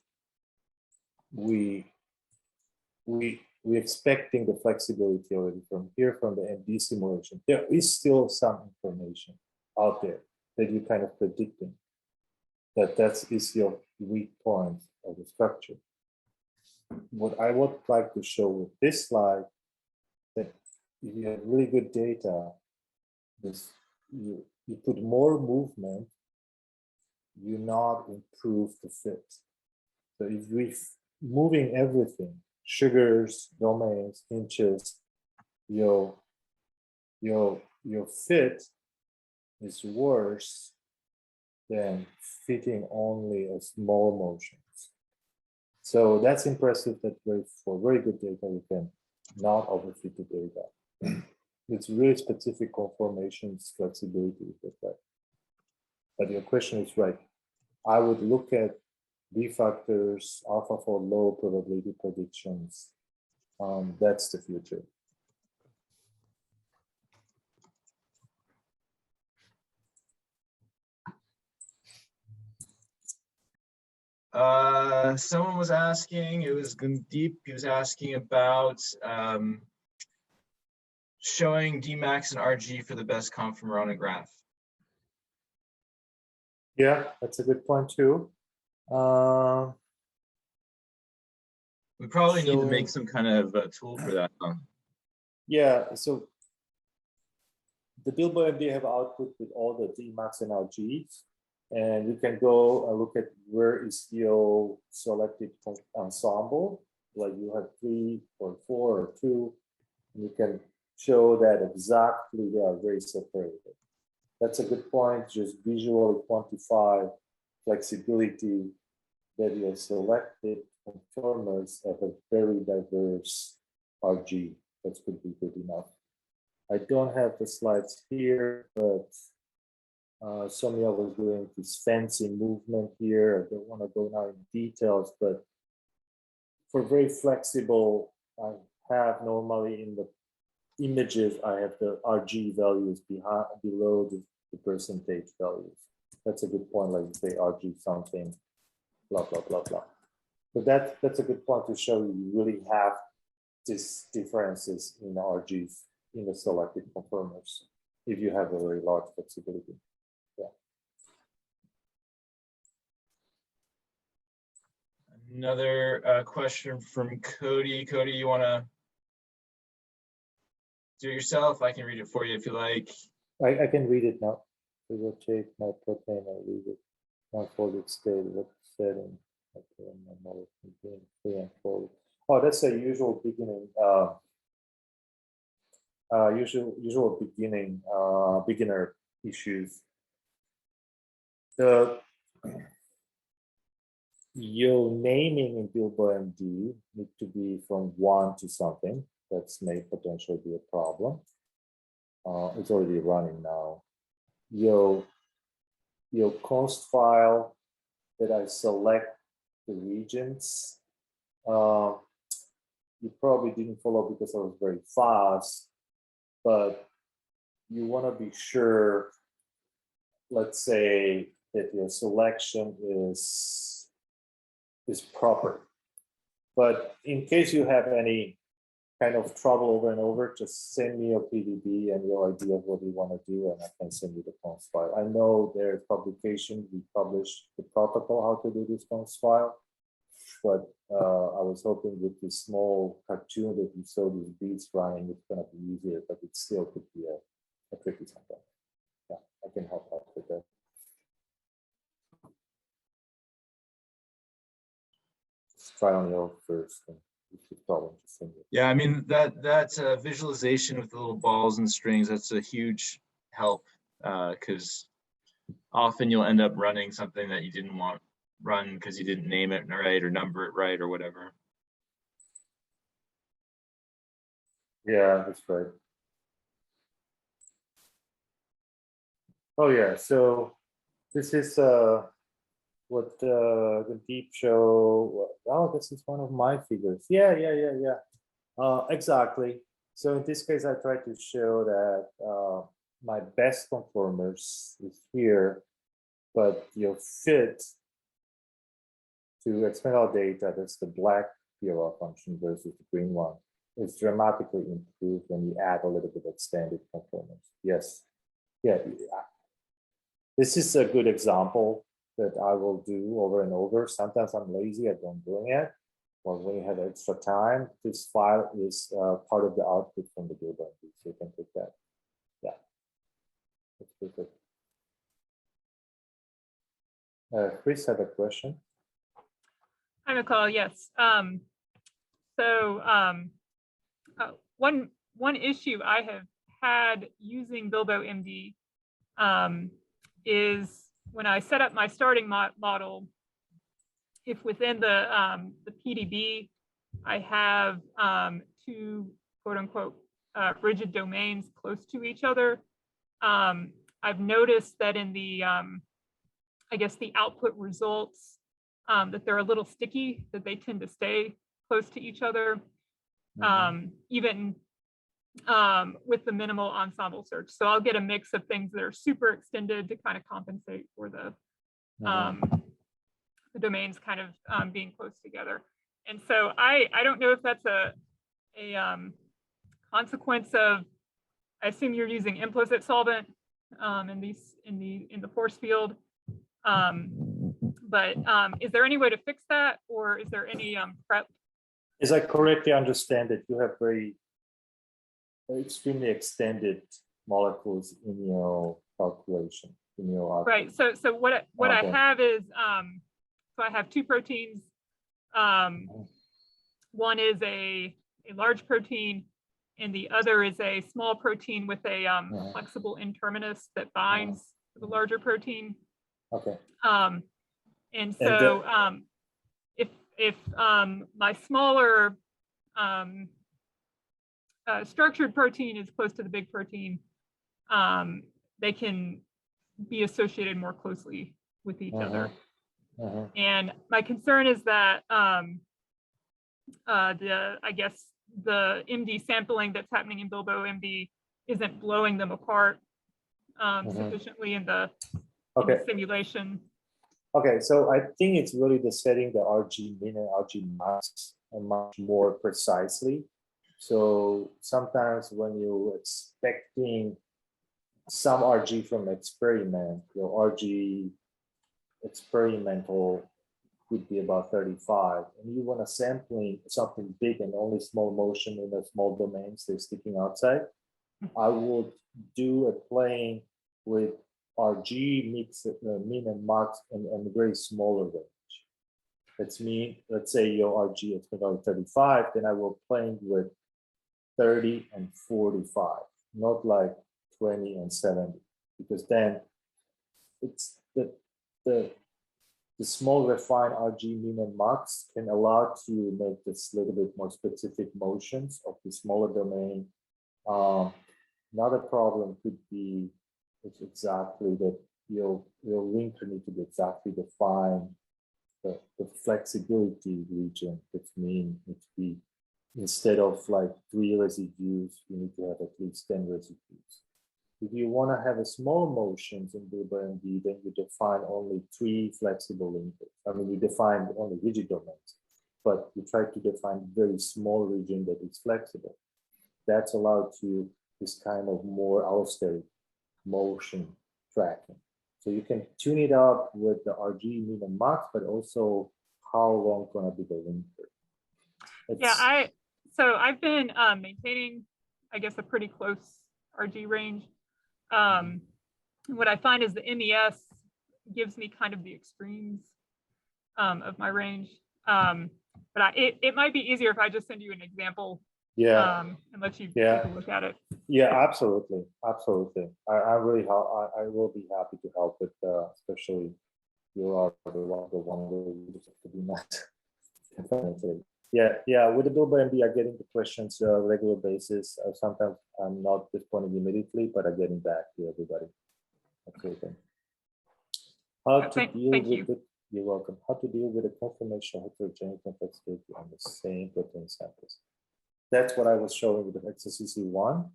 Speaker 2: We're expecting the flexibility already from here, from the MD simulation. There is still some information out there that you're kind of predicting that is your weak point of the structure. What I would like to show with this slide, that if you have really good data, you put more movement, you not improve the fit. So if we're moving everything, sugars, domains, inches, your fit is worse than fitting only a small motions. So that's impressive that for very good data, you can not overfit the data. It's really specific conformations flexibility with that. But your question is right. I would look at B factors, AlphaFold low probability predictions. That's the future.
Speaker 3: Someone was asking, it was deep, he was asking about showing Dmax and RG for the best conformer on a graph.
Speaker 2: Yeah, that's a good point too.
Speaker 3: We probably need to
Speaker 2: Showing-
Speaker 3: make some kind of tool for that. Huh?
Speaker 2: Yeah, so the BilboMD have output with all the Dmax and RGs, and you can go and look at where is your selected ensemble, like you have 3 or 4 or 2, and you can show that exactly they are very separated. That's a good point, just visually quantify flexibility that your selected conformers have a very diverse RG. That could be good enough. I don't have the slides here, but Sonia was doing this fancy movement here. I don't want to go now in details, but for very flexible, I have normally in the images, I have the RG values below the percentage values. That's a good point, like you say RG something, blah, blah, blah, blah. So that's a good point to show you really have these differences in the RGs in the selected conformers if you have a very large flexibility. Yeah.
Speaker 3: Another question from Cody. Cody, you want to do it yourself? I can read it for you if you like.
Speaker 2: I can read it now. I will take my protein and read it. Unfolded state, what setting? Okay, my model contains 3 and 4. Oh, that's a usual beginning. Usual beginning beginner issues. Your naming in BilboMD need to be from 1 to something. That's may potentially be a problem. It's already running now. Your const file that I select the regions. You probably didn't follow because I was very fast, but you want to be sure let's say that your selection is proper. But in case you have any kind of trouble over and over, just send me your PDB and your idea of what you want to do, and I can send you the cons file. I know there's publication, we published the protocol how to do this cons file, but I was hoping with this small cartoon that you saw these beads running, it's going to be easier, but it still could be a tricky sometimes. Yeah, I can help out with that. Just try on your first. And
Speaker 3: yeah, I mean that visualization with the little balls and strings, that's a huge help, because often you'll end up running something that you didn't want run because you didn't name it right or number it right or whatever.
Speaker 2: Yeah, that's right. Oh yeah, so this is what the deep show. Oh, this is one of my figures. Yeah. Exactly. So in this case, I try to show that my best conformers is here, but your fit to expand our data, that's the black PRR function versus the green one, is dramatically improved when you add a little bit of extended conformers. Yes. Yeah. This is a good example that I will do over and over. Sometimes I'm lazy, I don't do it. But when you have extra time, this file is part of the output from the BilboMD, so you can take that. Yeah, that's perfect. Chris had a question.
Speaker 6: Hi, Michal. Yes. One issue I have had using BilboMD is when I set up my starting model, if within the PDB, I have two quote unquote rigid domains close to each other, I've noticed that in the, I guess the output results, that they're a little sticky, that they tend to stay close to each other, even with the minimal ensemble search. So I'll get a mix of things that are super extended to kind of compensate for the domains kind of being close together. And so I don't know if that's a consequence of, I assume you're using implicit solvent in the force field. But is there any way to fix that, or is there any prep?
Speaker 2: As I correctly understand it, you have very extremely extended molecules in your calculation, in your output.
Speaker 6: Right. So what I have is, so I have two proteins. One is a large protein, and the other is a small protein with a flexible N-terminus that binds to the larger protein.
Speaker 2: Okay.
Speaker 6: And so if my smaller structured protein is close to the big protein, they can be associated more closely with each other. And my concern is that I guess the MD sampling that's happening in BilboMD isn't blowing them apart sufficiently in the simulation.
Speaker 2: Okay, so I think it's really the setting the RG min and RG max much more precisely. So sometimes when you're expecting some RG from experiment, your RG experimental would be about 35, and you want to sampling something big and only small motion in a small domain, so sticking outside. I would do a plane with RG mix min and max and very smaller range. That's me. Let's say your RG is about 35, then I will plane with 30 and 45, not like 20 and 70, because then it's the small refined RG min and max can allow to make this little bit more specific motions of the smaller domain. Another problem could be it's exactly that your linker need to be exactly defined. The flexibility region, which means it to be, instead of like 3 residues, you need to have at least 10 residues. If you want to have a small motions in BilboMD, then you define only 3 flexible linkers. I mean, you define only rigid domains, but you try to define very small region that is flexible. That's allowed to this kind of more allosteric motion tracking. So you can tune it up with the RG min and max, but also how long gonna be the linker.
Speaker 6: Yeah, so I've been maintaining, I guess, a pretty close RG range. What I find is the MES gives me kind of the extremes of my range. But it might be easier if I just send you an example.
Speaker 2: Yeah.
Speaker 6: And let you
Speaker 2: Yeah.
Speaker 6: take a look at it.
Speaker 2: Yeah, absolutely, absolutely. I will be happy to help with, especially you are the one who have to be met. Definitely. Yeah. With the BilboMD, I get into questions on a regular basis. Sometimes I'm not responding immediately, but I'm getting back to everybody. Okay. How to deal with it? You're welcome. How to deal with the confirmation heterogeneity complexity on the same protein samples? That's what I was showing with the XCC1.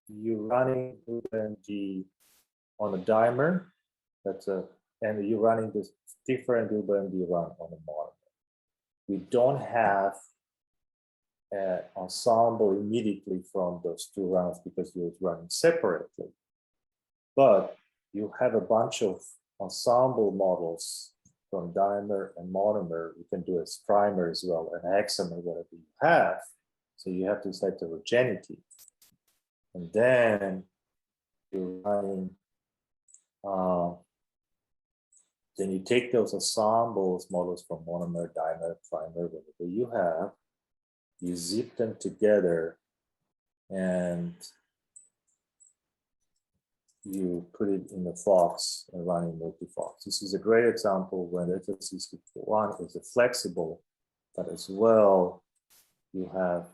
Speaker 2: You're running BilboMD on a dimer. And you're running this different BilboMD run on a monomer. We don't have an ensemble immediately from those 2 runs because you're running separately. But you have a bunch of ensemble models from dimer and monomer. You can do as primer as well, and hexamer, whatever you have. So you have to set heterogeneity. And then you're running, then you take those ensembles models from monomer, dimer, primer, whatever you have, you zip them together, and you put it in the Fox and run in multi-Fox. This is a great example when the XCC1 is a flexible, but as well, you have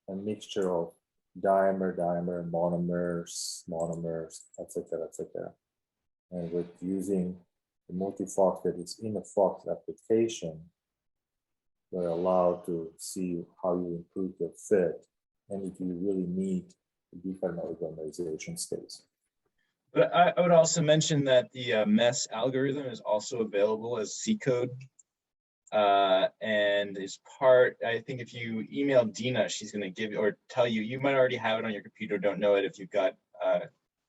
Speaker 2: a mixture of dimer, monomers, etc. And with using the multi-Fox that is in a Fox application, we're allowed to see how you improve your fit and if you really need different organization states.
Speaker 3: But I would also mention that the MES algorithm is also available as C code. And is part, I think if you email Dina, she's going to give you or tell you, you might already have it on your computer, don't know it if you've got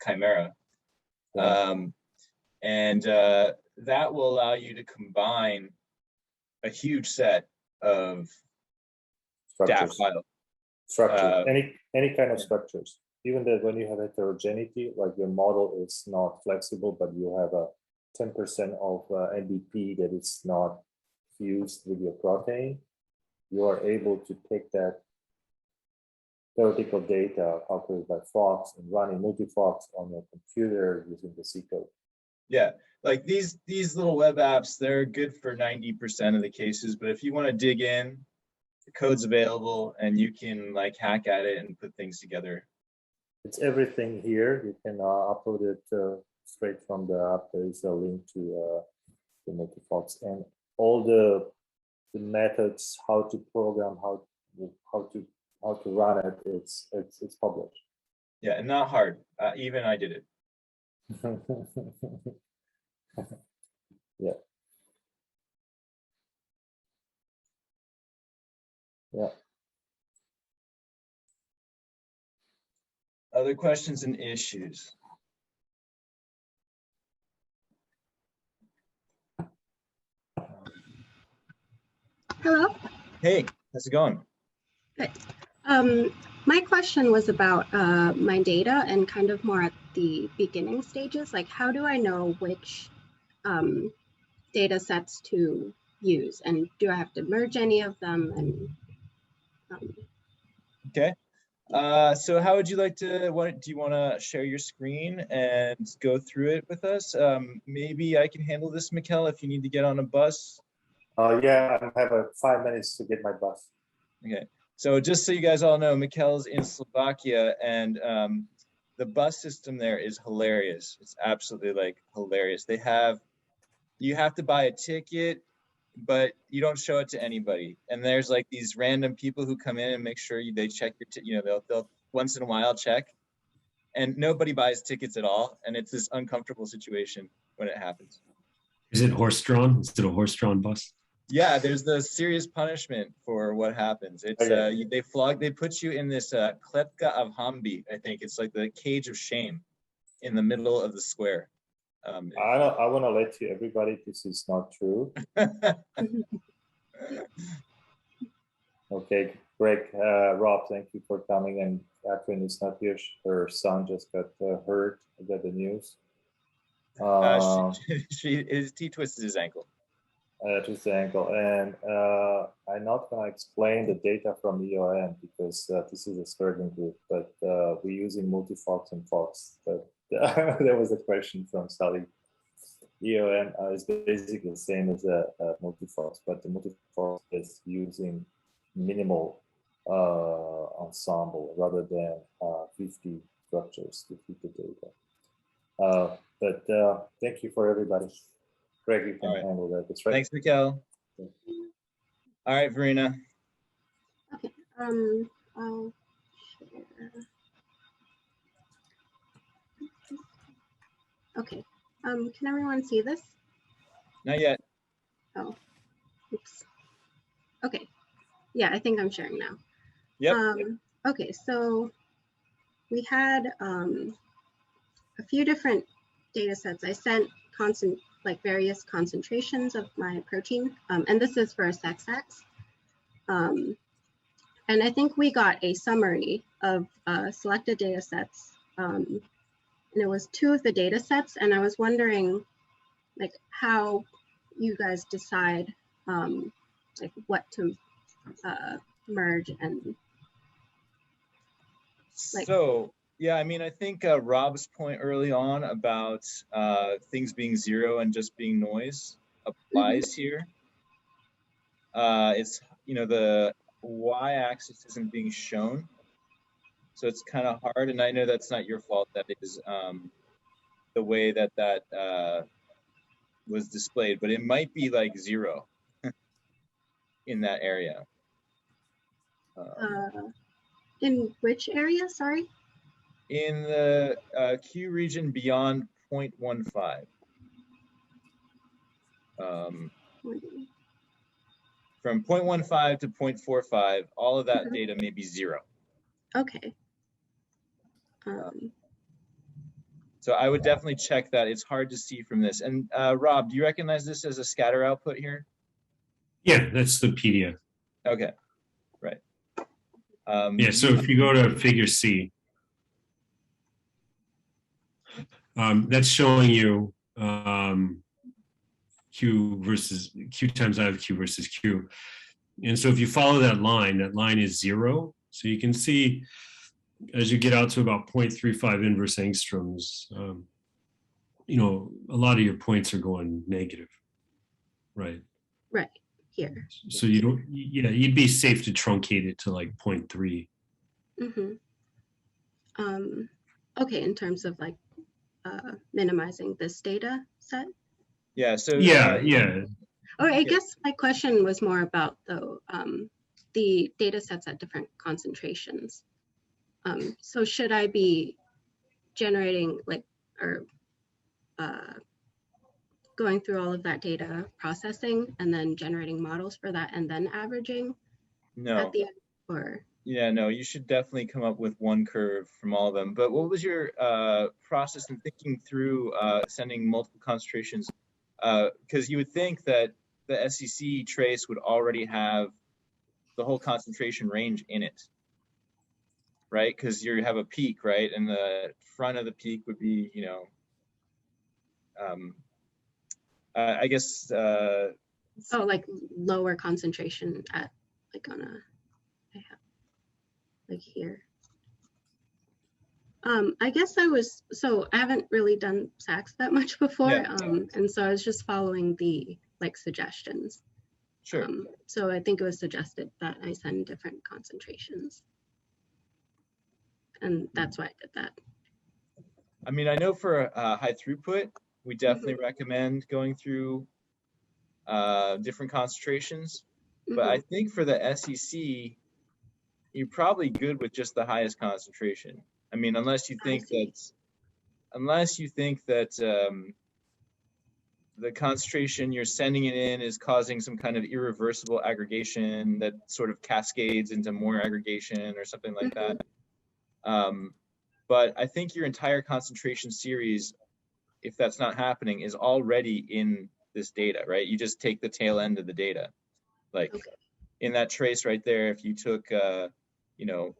Speaker 3: Chimera.
Speaker 2: Yeah.
Speaker 3: And that will allow you to combine a huge set of DAF files.
Speaker 2: Structure, any kind of structures. Even that when you have heterogeneity, like your model is not flexible, but you have a 10% of NDP that is not fused with your protein, you are able to take that theoretical data calculated by Fox and running multi-Fox on your computer using the C code.
Speaker 3: Yeah, like these little web apps, they're good for 90% of the cases, but if you want to dig in, the code's available and you can like hack at it and put things together.
Speaker 2: It's everything here. You can upload it straight from the app. There is a link to the multi-Fox and all the methods, how to program, how to run it. It's published.
Speaker 3: Yeah, and not hard. Even I did it.
Speaker 2: Yeah. Yeah.
Speaker 3: Other questions and issues?
Speaker 7: Hello.
Speaker 3: Hey, how's it going?
Speaker 7: Good. My question was about my data and kind of more at the beginning stages. Like, how do I know which data sets to use? And do I have to merge any of them? And
Speaker 3: Okay. So how would you like to, do you want to share your screen and go through it with us? Maybe I can handle this, Michal, if you need to get on a bus.
Speaker 2: Yeah, I have 5 minutes to get my bus.
Speaker 3: Okay. So just so you guys all know, Michal's in Slovakia, and the bus system there is hilarious. It's absolutely like hilarious. You have to buy a ticket, but you don't show it to anybody. And there's like these random people who come in and make sure they check your, they'll once in a while check. and nobody buys tickets at all. And it's this uncomfortable situation when it happens.
Speaker 1: Is it horse-drawn? Is it a horse-drawn bus?
Speaker 3: Yeah, there's the serious punishment for what happens. It's they put you in this kletka of Hambi, I think. It's like the cage of shame in the middle of the square.
Speaker 2: I want to let you, everybody, this is not true. Okay, Greg, Rob, thank you for coming. And Catherine is not here. Her son just got hurt. I got the news.
Speaker 3: He twisted his ankle.
Speaker 2: Twist the ankle. And I'm not going to explain the data from EOM because this is a certain group, but we're using multifox and fox. But there was a question from Sally. EOM is basically the same as a multifox, but the multifox is using minimal ensemble rather than 50 structures to fit the data. But thank you for everybody. Greg, you can handle that. That's right.
Speaker 3: Thanks, Michal. All right, Verena.
Speaker 7: Okay. I'll share. Okay. Can everyone see this?
Speaker 3: Not yet.
Speaker 7: Oh, oops. Okay. Yeah, I think I'm sharing now.
Speaker 3: Yep.
Speaker 7: Okay, so we had a few different data sets. I sent various concentrations of my protein, and this is for a SAXS. And I think we got a summary of selected data sets. And it was 2 of the data sets, and I was wondering how you guys decide what to merge and
Speaker 3: so yeah, I mean, I think Rob's point early on about things being 0 and just being noise applies here. It's, the y-axis isn't being shown, so it's kind of hard, and I know that's not your fault. That is the way that was displayed, but it might be like 0 in that area.
Speaker 7: In which area, sorry?
Speaker 3: In the Q region beyond 0.15. From 0.15 to 0.45, all of that data may be 0.
Speaker 7: Okay.
Speaker 3: So I would definitely check that. It's hard to see from this. And Rob, do you recognize this as a scatter output here?
Speaker 1: Yeah, that's the PDF.
Speaker 3: Okay, right.
Speaker 1: Yeah, so if you go to figure C, that's showing you Q times I of Q versus Q. And so if you follow that line is 0. So you can see as you get out to about 0.35 inverse angstroms, a lot of your points are going negative, right?
Speaker 7: Right, here.
Speaker 1: So you don't, you'd be safe to truncate it to like 0.3.
Speaker 7: Okay, in terms of minimizing this data set?
Speaker 3: Yeah, so
Speaker 1: yeah.
Speaker 7: Oh, I guess my question was more about the data sets at different concentrations. So should I be generating going through all of that data processing and then generating models for that and then averaging at the end, or?
Speaker 3: Yeah, no, you should definitely come up with one curve from all of them. But what was your process in thinking through sending multiple concentrations? Because you would think that the SEC trace would already have the whole concentration range in it, right? Because you have a peak, right? And the front of the peak would be, I guess.
Speaker 7: Lower concentration at here. I guess I haven't really done SAXS that much before. And so I was just following the suggestions.
Speaker 3: Sure.
Speaker 7: So I think it was suggested that I send different concentrations. And that's why I did that.
Speaker 3: I mean, I know for high throughput, we definitely recommend going through different concentrations. But I think for the SEC, you're probably good with just the highest concentration. I mean, unless you think
Speaker 7: see.
Speaker 3: that the concentration you're sending it in is causing some kind of irreversible aggregation that sort of cascades into more aggregation or something like that. But I think your entire concentration series, if that's not happening, is already in this data, right? You just take the tail end of the data. Like in that trace right there, if you took, you know,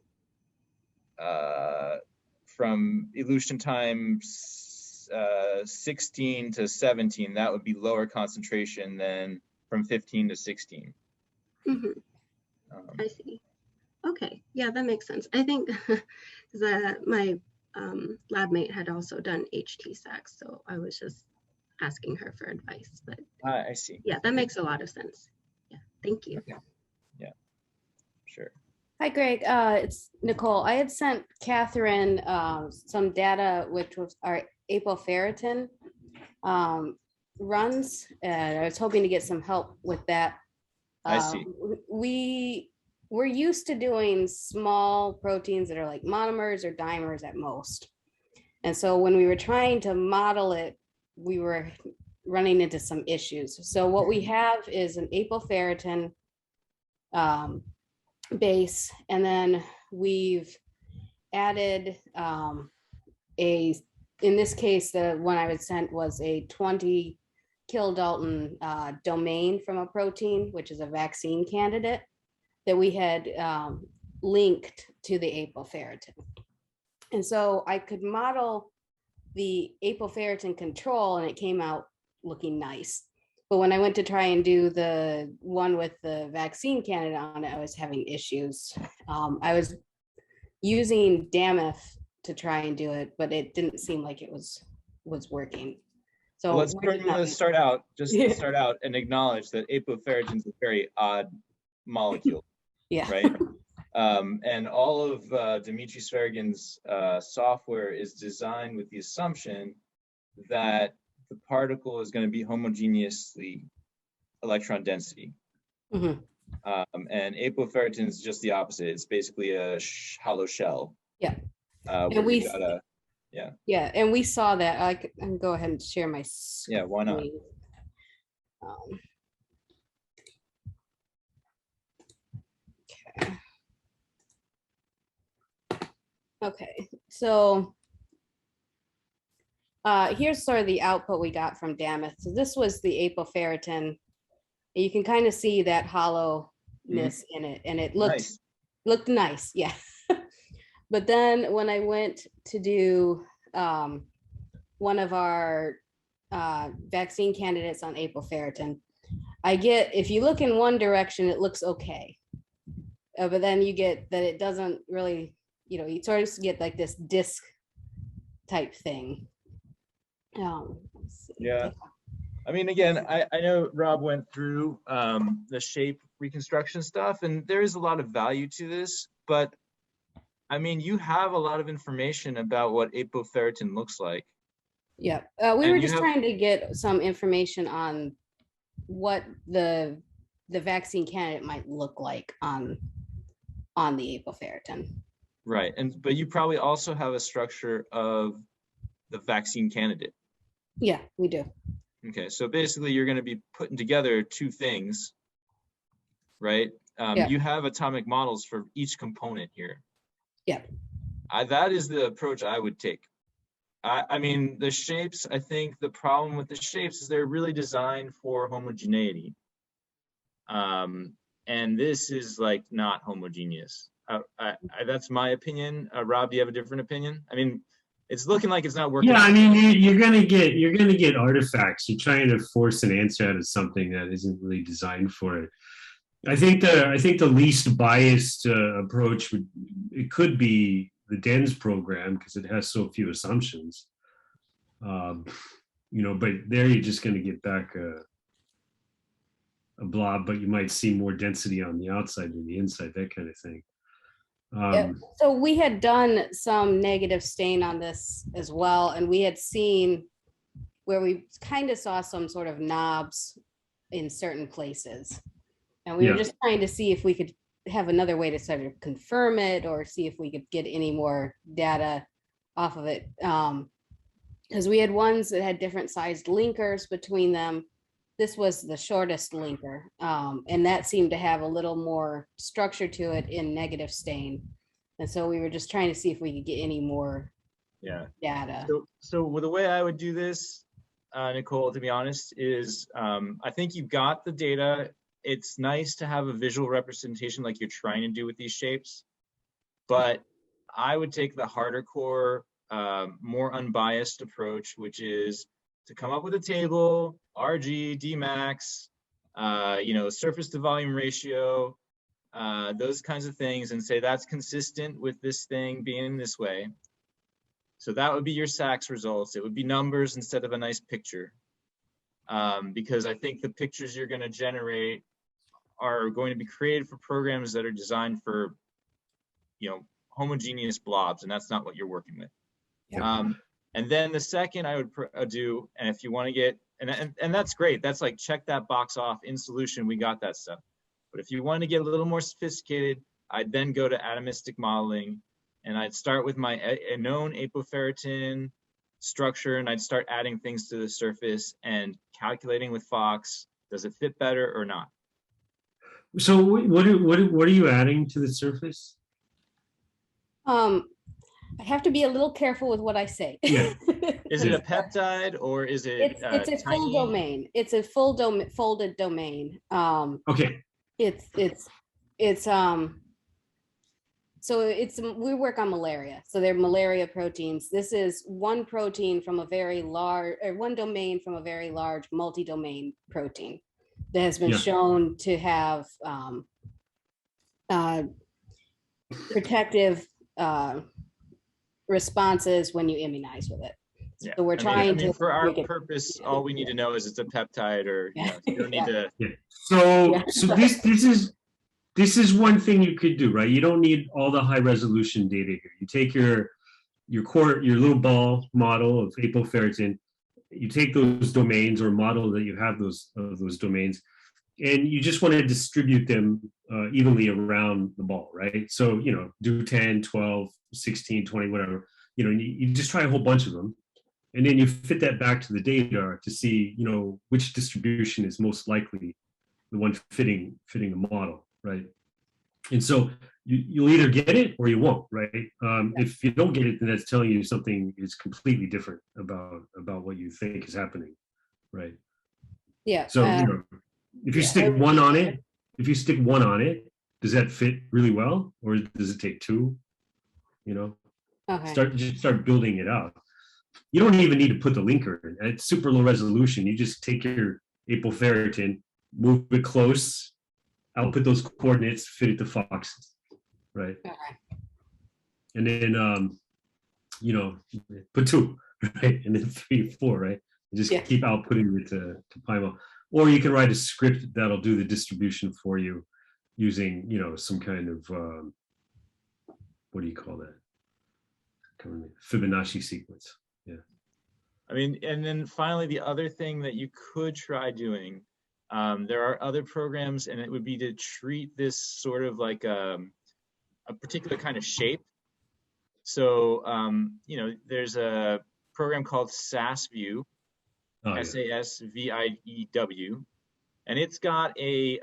Speaker 3: from elution time 16 to 17, that would be lower concentration than from 15 to 16.
Speaker 7: I see. Okay, yeah, that makes sense. I think that my lab mate had also done HT-SAXS, so I was just asking her for advice. But
Speaker 3: I see.
Speaker 7: Yeah, that makes a lot of sense. Yeah, thank you.
Speaker 3: Okay. Yeah, sure.
Speaker 8: Hi, Greg. It's Nicole. I had sent Catherine some data, which was our apoferritin runs, and I was hoping to get some help with that.
Speaker 3: I see.
Speaker 8: We're used to doing small proteins that are like monomers or dimers at most. And so when we were trying to model it, we were running into some issues. So what we have is an apoferritin base, and then we've added in this case, the one I would send was a 20 kilodalton domain from a protein, which is a vaccine candidate that we had linked to the apoferritin. And so I could model the apoferritin control and it came out looking nice. But when I went to try and do the one with the vaccine candidate on it, I was having issues. I was using Damith to try and do it, but it didn't seem like it was working. So
Speaker 3: let's start out and acknowledge that apoferritin is a very odd molecule.
Speaker 8: Yeah.
Speaker 3: Right. And all of Dmitry Svergin's software is designed with the assumption that the particle is going to be homogeneously electron density. And apoferritin is just the opposite. It's basically a hollow shell.
Speaker 8: Yeah.
Speaker 3: And we
Speaker 8: yeah, and we saw that. I can go ahead and share my screen.
Speaker 3: Yeah, why not?
Speaker 8: Okay, so here's sort of the output we got from Damith. So this was the apoferritin. You can kind of see that hollowness in it, and it looked nice, yeah. But then when I went to do one of our vaccine candidates on apoferritin, if you look in one direction, it looks okay. But then you get that it doesn't really, you sort of get like this disc type thing.
Speaker 3: Yeah. I mean, again, I know Rob went through the shape reconstruction stuff, and there is a lot of value to this, but I mean, you have a lot of information about what apoferritin looks like.
Speaker 8: Yeah, we were just trying to get some information on what the vaccine candidate might look like on the apoferritin.
Speaker 3: Right, but you probably also have a structure of the vaccine candidate.
Speaker 8: Yeah, we do.
Speaker 3: Okay, so basically you're going to be putting together two things, right? You have atomic models for each component here.
Speaker 8: Yeah.
Speaker 3: That is the approach I would take. I mean, the shapes, I think the problem with the shapes is they're really designed for homogeneity. And this is like not homogeneous. That's my opinion. Rob, do you have a different opinion? I mean, it's looking like it's not working.
Speaker 1: Yeah, I mean, you're gonna get artifacts. You're trying to force an answer out of something that isn't really designed for it. I think the least biased approach could be the DENS program because it has so few assumptions. But there you're just going to get back a blob, but you might see more density on the outside than the inside, that kind of thing.
Speaker 8: So we had done some negative stain on this as well, and we had seen where we kind of saw some sort of knobs in certain places. And we were just trying to see if we could have another way to sort of confirm it or see if we could get any more data off of it. Because we had ones that had different sized linkers between them. This was the shortest linker, and that seemed to have a little more structure to it in negative stain. And so we were just trying to see if we could get any more data.
Speaker 3: So the way I would do this, Nicole, to be honest, is I think you got the data. It's nice to have a visual representation like you're trying to do with these shapes, but I would take the harder core, more unbiased approach, which is to come up with a table, RG, Dmax, surface to volume ratio, those kinds of things, and say that's consistent with this thing being this way. So that would be your SAXS results. It would be numbers instead of a nice picture, because I think the pictures you're going to generate are going to be created for programs that are designed for, homogeneous blobs, and that's not what you're working with.
Speaker 8: Yeah.
Speaker 3: And then the second I would do, and if you want to get, and that's great, that's like check that box off in solution, we got that stuff. But if you want to get a little more sophisticated, I'd then go to atomistic modeling, and I'd start with my known apoferritin structure, and I'd start adding things to the surface and calculating with Fox, does it fit better or not?
Speaker 1: So what are you adding to the surface?
Speaker 8: I have to be a little careful with what I say.
Speaker 1: Yeah.
Speaker 3: Is it a peptide or is it?
Speaker 8: It's a full domain. It's a full folded domain.
Speaker 1: Okay.
Speaker 8: We work on malaria. So they're malaria proteins. This is one protein from a very large, or one domain from a very large multi-domain protein that has been shown to have protective responses when you immunize with it.
Speaker 3: Yeah.
Speaker 8: So we're trying to.
Speaker 3: For our purpose, all we need to know is it's a peptide, or you don't need to.
Speaker 1: Yeah. So this is one thing you could do, right? You don't need all the high resolution data here. You take your little ball model of apoferritin, you take those domains or model that you have those domains, and you just want to distribute them evenly around the ball, right? So, do 10, 12, 16, 20, whatever, you just try a whole bunch of them. And then you fit that back to the data to see, which distribution is most likely the one fitting the model, right? And so you'll either get it or you won't, right? If you don't get it, then that's telling you something is completely different about what you think is happening, right?
Speaker 8: Yeah.
Speaker 1: So if you stick one on it, does that fit really well, or does it take two?
Speaker 8: Okay.
Speaker 1: Start building it out. You don't even need to put the linker in. At super low resolution, you just take your apoferritin, move it close, output those coordinates, fit it to Fox, right?
Speaker 8: Okay.
Speaker 1: And then put 2, right? And then 3, 4, right? And just keep outputting it to Pymo. Or you can write a script that'll do the distribution for you using, some kind of what do you call that? Fibonacci sequence. Yeah.
Speaker 3: And then finally, the other thing that you could try doing, there are other programs, and it would be to treat this sort of like a particular kind of shape. So, there's a program called SASView, SASVIEW, and it's got a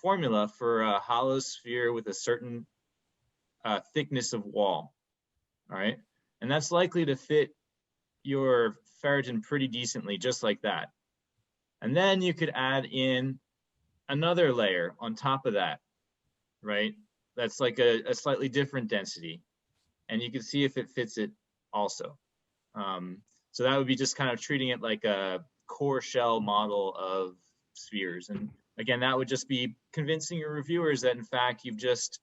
Speaker 3: formula for a hollow sphere with a certain thickness of wall. All right. And that's likely to fit your ferritin pretty decently, just like that. And then you could add in another layer on top of that, right? That's like a slightly different density. And you can see if it fits it also. So that would be just kind of treating it like a core shell model of spheres. And again, that would just be convincing your reviewers that in fact, you've just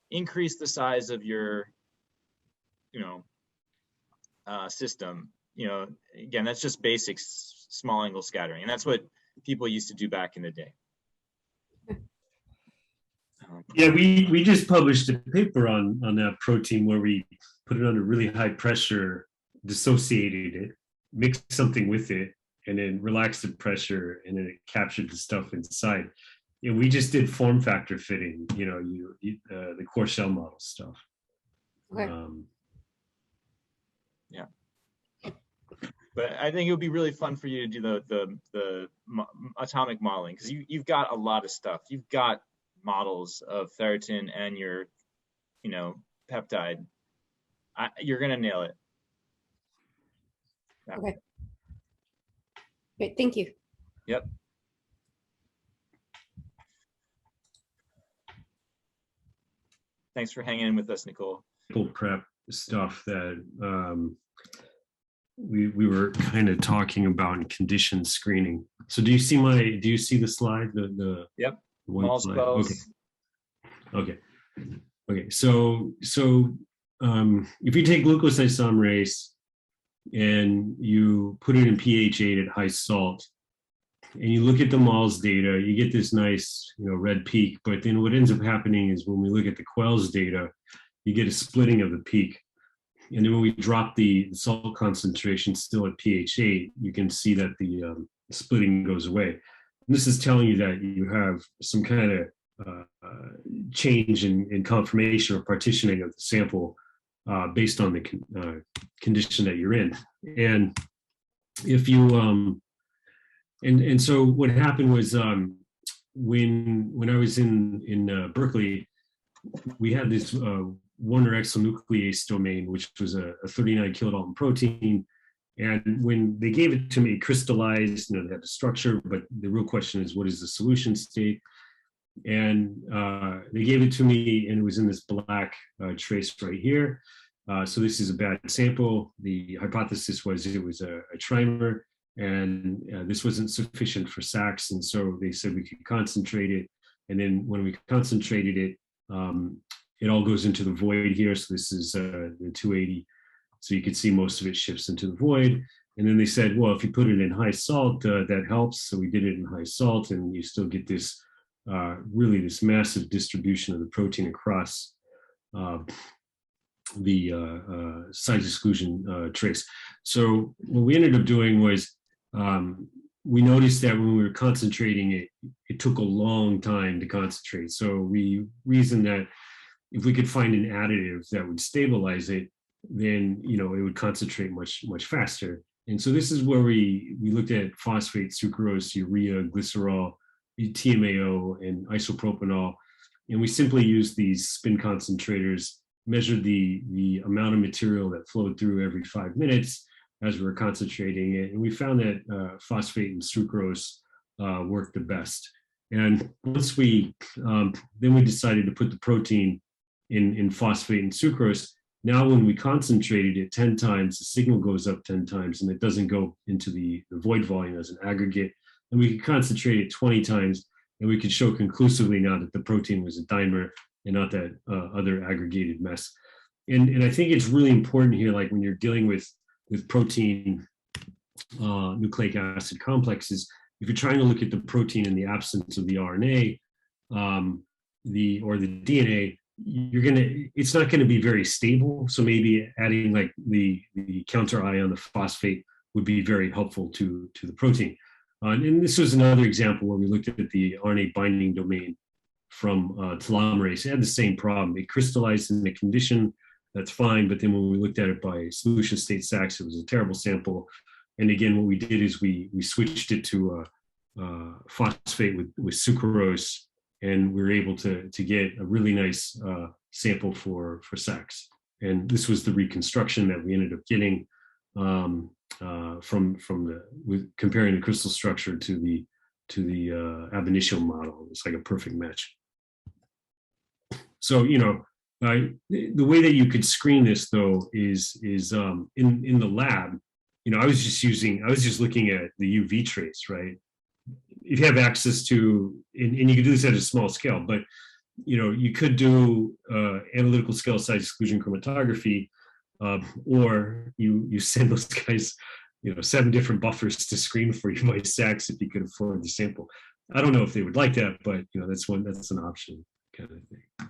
Speaker 3: increased the size of your system. Again, that's just basic small angle scattering, and that's what people used to do back in the day.
Speaker 1: Yeah, we just published a paper on that protein where we put it under really high pressure, dissociated it, mixed something with it, and then relaxed the pressure, and then it captured the stuff inside. Yeah, we just did form factor fitting, the core shell model stuff.
Speaker 8: Okay.
Speaker 3: But I think it would be really fun for you to do the atomic modeling, because you've got a lot of stuff. You've got models of ferritin and your, peptide. You're gonna nail it. Yeah.
Speaker 8: Okay. Great, thank you.
Speaker 3: Yep. Thanks for hanging in with us, Nicole.
Speaker 1: Prep stuff that we were kind of talking about in condition screening. So do you see the slide?
Speaker 3: Yep.
Speaker 1: One
Speaker 3: Mall
Speaker 1: slide?
Speaker 3: spells.
Speaker 1: Okay. So if you take glucose isomerase and you put it in pH 8 at high salt, and you look at the moles data, you get this nice, red peak. But then what ends up happening is when we look at the Quell's data, you get a splitting of the peak. And then when we drop the salt concentration still at pH 8, you can see that the splitting goes away. And this is telling you that you have some kind of change in conformation or partitioning of the sample based on the condition that you're in. And if you and so what happened was when I was in Berkeley, we had this Warner exonuclease domain, which was a 39 kilodalton protein. And when they gave it to me, it crystallized, they had the structure, but the real question is, what is the solution state? And they gave it to me, and it was in this black trace right here. So this is a bad sample. The hypothesis was it was a trimer, and this wasn't sufficient for SAXS. And so they said we could concentrate it. And then when we concentrated it, it all goes into the void here. So this is the 280. So you can see most of it shifts into the void. And then they said, well, if you put it in high salt, that helps. So we did it in high salt, and you still get this really this massive distribution of the protein across the size exclusion trace. So what we ended up doing was we noticed that when we were concentrating it, it took a long time to concentrate. So we reasoned that if we could find an additive that would stabilize it, then it would concentrate much faster. And so this is where we looked at phosphate, sucrose, urea, glycerol, TMAO, and isopropanol, and we simply used these spin concentrators, measured the amount of material that flowed through every 5 minutes as we were concentrating it, and we found that phosphate and sucrose worked the best. And once then we decided to put the protein in phosphate and sucrose. Now, when we concentrated it 10 times, the signal goes up 10 times, and it doesn't go into the void volume as an aggregate. And we could concentrate it 20 times, and we could show conclusively now that the protein was a dimer and not that other aggregated mess. And I think it's really important here, like when you're dealing with protein nucleic acid complexes, if you're trying to look at the protein in the absence of the RNA or the DNA, it's not going to be very stable. So maybe adding like the counter ion, the phosphate, would be very helpful to the protein. And this was another example where we looked at the RNA binding domain from telomerase. It had the same problem. It crystallized in the condition, that's fine. But then when we looked at it by solution state SAXS, it was a terrible sample. And again, what we did is we switched it to phosphate with sucrose, and we were able to get a really nice sample for SAXS. And this was the reconstruction that we ended up getting comparing the crystal structure to the ab initio model. It's like a perfect match. So the way that you could screen this though is in the lab. I was just looking at the UV trace, right? If you have access to, and you can do this at a small scale, but you could do analytical scale size exclusion chromatography, or you send those guys 7 different buffers to screen for you by SAXS if you could afford the sample. I don't know if they would like that, but that's an option kind of thing.